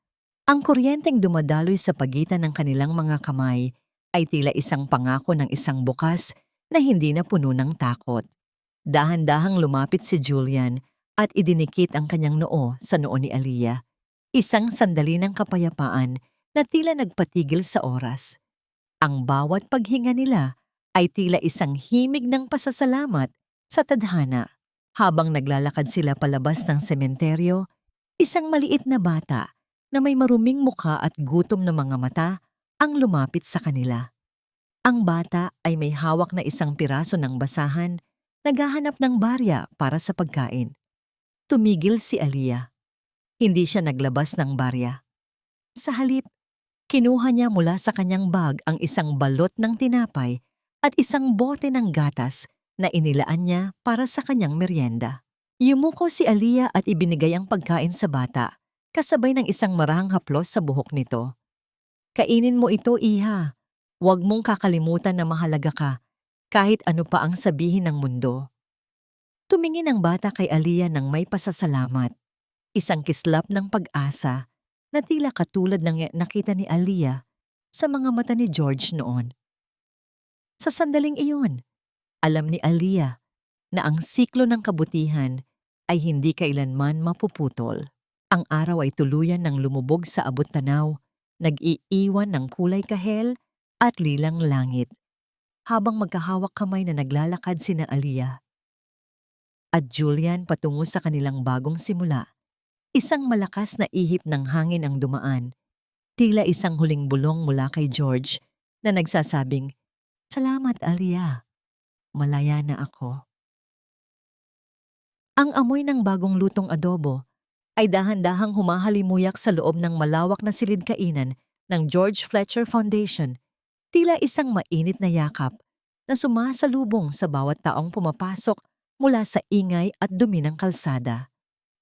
Ang kuryenteng dumadaloy sa pagitan ng kanilang mga kamay ay tila isang pangako ng isang bukas na hindi na puno ng takot. Dahan-dahang lumapit si Julian at idinikit ang kanyang noo sa noo ni Aliyah. Isang sandali ng kapayapaan na tila nagpatigil sa oras. Ang bawat paghinga nila ay tila isang himig ng pasasalamat sa tadhana. Habang naglalakad sila palabas ng sementeryo, isang maliit na bata na may maruming mukha at gutom na mga mata ang lumapit sa kanila. Ang bata ay may hawak na isang piraso ng basahan, naghahanap ng barya para sa pagkain. Tumigil si Aliyah. Hindi siya naglabas ng barya. Sa halip, kinuha niya mula sa kanyang bag ang isang balot ng tinapay at isang bote ng gatas na inilaan niya para sa kanyang merienda. Yumuko si Aliyah at ibinigay ang pagkain sa bata, kasabay ng isang marahang haplos sa buhok nito. Kainin mo ito, iha. Huwag mong kakalimutan na mahalaga ka, kahit ano pa ang sabihin ng mundo. Tumingin ang bata kay Aliyah ng may pasasalamat. Isang kislap ng pag-asa na tila katulad ng nakita ni Aliyah sa mga mata ni George noon. Sa sandaling iyon, alam ni Aliyah na ang siklo ng kabutihan ay hindi kailanman mapuputol. Ang araw ay tuluyan ng lumubog sa abot-tanaw, nag-iiwan ng kulay kahel at lilang langit, habang magkahawak kamay na naglalakad sina Aliyah at Julian patungo sa kanilang bagong simula. Isang malakas na ihip ng hangin ang dumaan, tila isang huling bulong mula kay George na nagsasabing, "Salamat, Aliyah. Malaya na ako." Ang amoy ng bagong lutong adobo ay dahan-dahang humahalimuyak sa loob ng malawak na silid-kainan ng George Fletcher Foundation, tila isang mainit na yakap na sumasalubong sa bawat taong pumapasok mula sa ingay at dumi ng kalsada.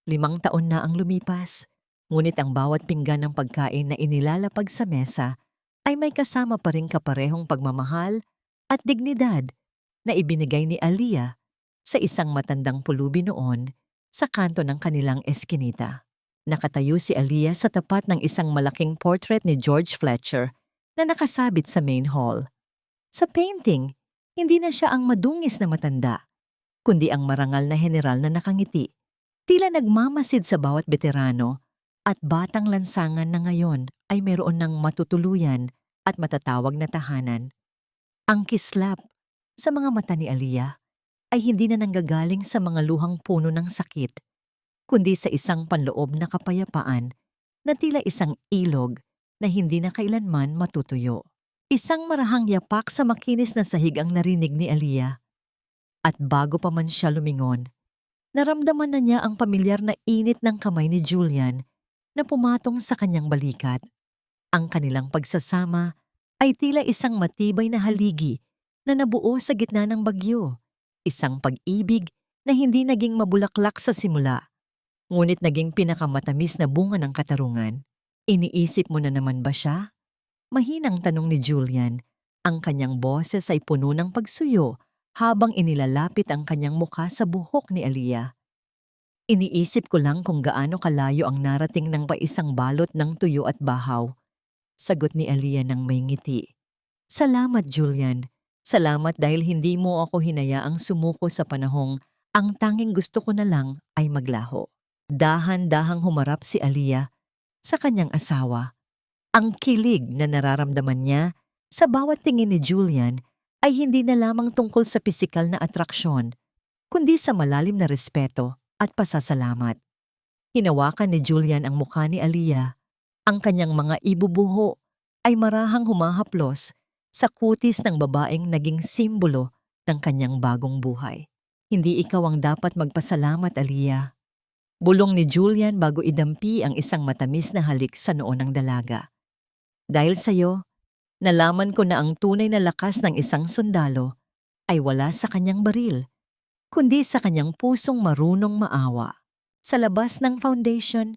5 taon na ang lumipas, ngunit ang bawat pinggan ng pagkain na inilalapag sa mesa ay may kasama pa ring kaparehong pagmamahal at dignidad na ibinigay ni Aliyah sa isang matandang pulubi noon sa kanto ng kanilang eskinita. Nakatayo si Aliyah sa tapat ng isang malaking portrait ni George Fletcher na nakasabit sa main hall. Sa painting, hindi na siya ang madungis na matanda, kundi ang marangal na general na nakangiti. Tila nagmamasid sa bawat veterano at batang lansangan na ngayon ay mayroon ng matutuluyan at matatawag na tahanan. Ang kislap, sa mga mata ni Aliyah ay hindi na nanggagaling sa mga luhang puno ng sakit, kundi sa isang panloob na kapayapaan na tila isang ilog na hindi na kailanman matutuyo. Isang marahang yapak sa makinis na sahig ang narinig ni Aliyah. At bago pa man siya lumingon, naramdaman na niya ang pamilyar na init ng kamay ni Julian na pumatong sa kanyang balikat. Ang kanilang pagsasama ay tila isang matibay na haligi na nabuo sa gitna ng bagyo. Isang pag-ibig na hindi naging mabulaklak sa simula, ngunit naging pinakamatamis na bunga ng katarungan. Iniisip mo na naman ba siya? Mahinang tanong ni Julian. Ang kanyang boses ay puno ng pagsuyo habang inilalapit ang kanyang mukha sa buhok ni Aliyah. Iniisip ko lang kung gaano kalayo ang narating ng paisang balot ng tuyo at bahaw. Sagot ni Aliyah ng may ngiti. Salamat, Julian. Salamat dahil hindi mo ako hinayaang sumuko sa panahong ang tanging gusto ko na lang ay maglaho. Dahan-dahang humarap si Aliyah sa kanyang asawa. Ang kilig na nararamdaman niya sa bawat tingin ni Julian ay hindi na lamang tungkol sa pisikal na atraksyon, kundi sa malalim na respeto at pasasalamat. Hinawakan ni Julian ang mukha ni Aliyah. Ang kanyang mga ibubuho ay marahang humahaplos sa kutis ng babaeng naging simbolo ng kanyang bagong buhay. Hindi ikaw ang dapat magpasalamat, Aliyah. Bulong ni Julian bago idampi ang isang matamis na halik sa noo ng dalaga. Dahil sa'yo, nalaman ko na ang tunay na lakas ng isang sundalo ay wala sa kanyang baril, kundi sa kanyang pusong marunong maawa. Sa labas ng foundation,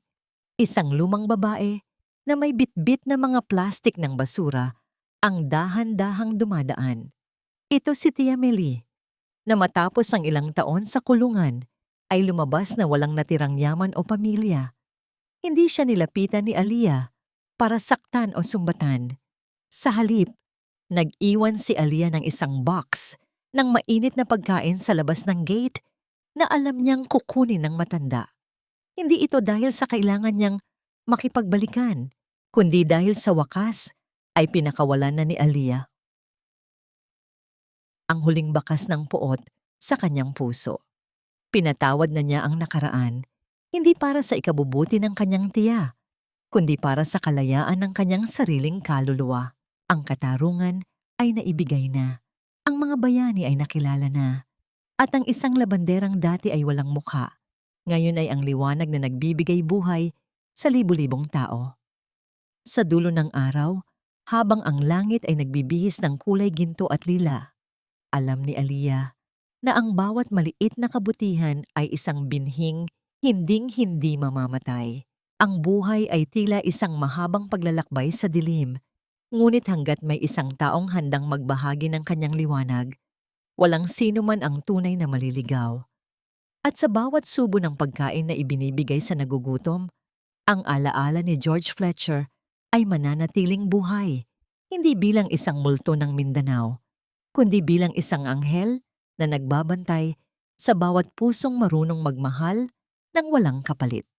isang lumang babae na may bitbit na mga plastik ng basura ang dahan-dahang dumadaan. Ito si Tia Meli, na matapos ang ilang taon sa kulungan ay lumabas na walang natirang yaman o pamilya. Hindi siya nilapitan ni Aliyah para saktan o sumbatan. Sa halip, nag-iwan si Aliyah ng isang box ng mainit na pagkain sa labas ng gate na alam niyang kukunin ng matanda. Hindi ito dahil sa kailangan niyang makipagbalikan, kundi dahil sa wakas ay pinakawalan na ni Aliyah ang huling bakas ng puot sa kanyang puso. Pinatawad na niya ang nakaraan, hindi para sa ikabubuti ng kanyang tiya, kundi para sa kalayaan ng kanyang sariling kaluluwa. Ang katarungan ay naibigay na, ang mga bayani ay nakilala na, at ang isang labanderang dati ay walang mukha. Ngayon ay ang liwanag na nagbibigay buhay sa libu-libong tao. Sa dulo ng araw, habang ang langit ay nagbibihis ng kulay ginto at lila, alam ni Aliyah na ang bawat maliit na kabutihan ay isang binhing hinding-hindi mamamatay. Ang buhay ay tila isang mahabang paglalakbay sa dilim, ngunit hanggat may isang taong handang magbahagi ng kanyang liwanag, walang sino man ang tunay na maliligaw. At sa bawat subo ng pagkain na ibinibigay sa nagugutom, ang alaala ni George Fletcher ay mananatiling buhay, hindi bilang isang multo ng Mindanao, kundi bilang isang anghel na nagbabantay sa bawat pusong marunong magmahal ng walang kapalit.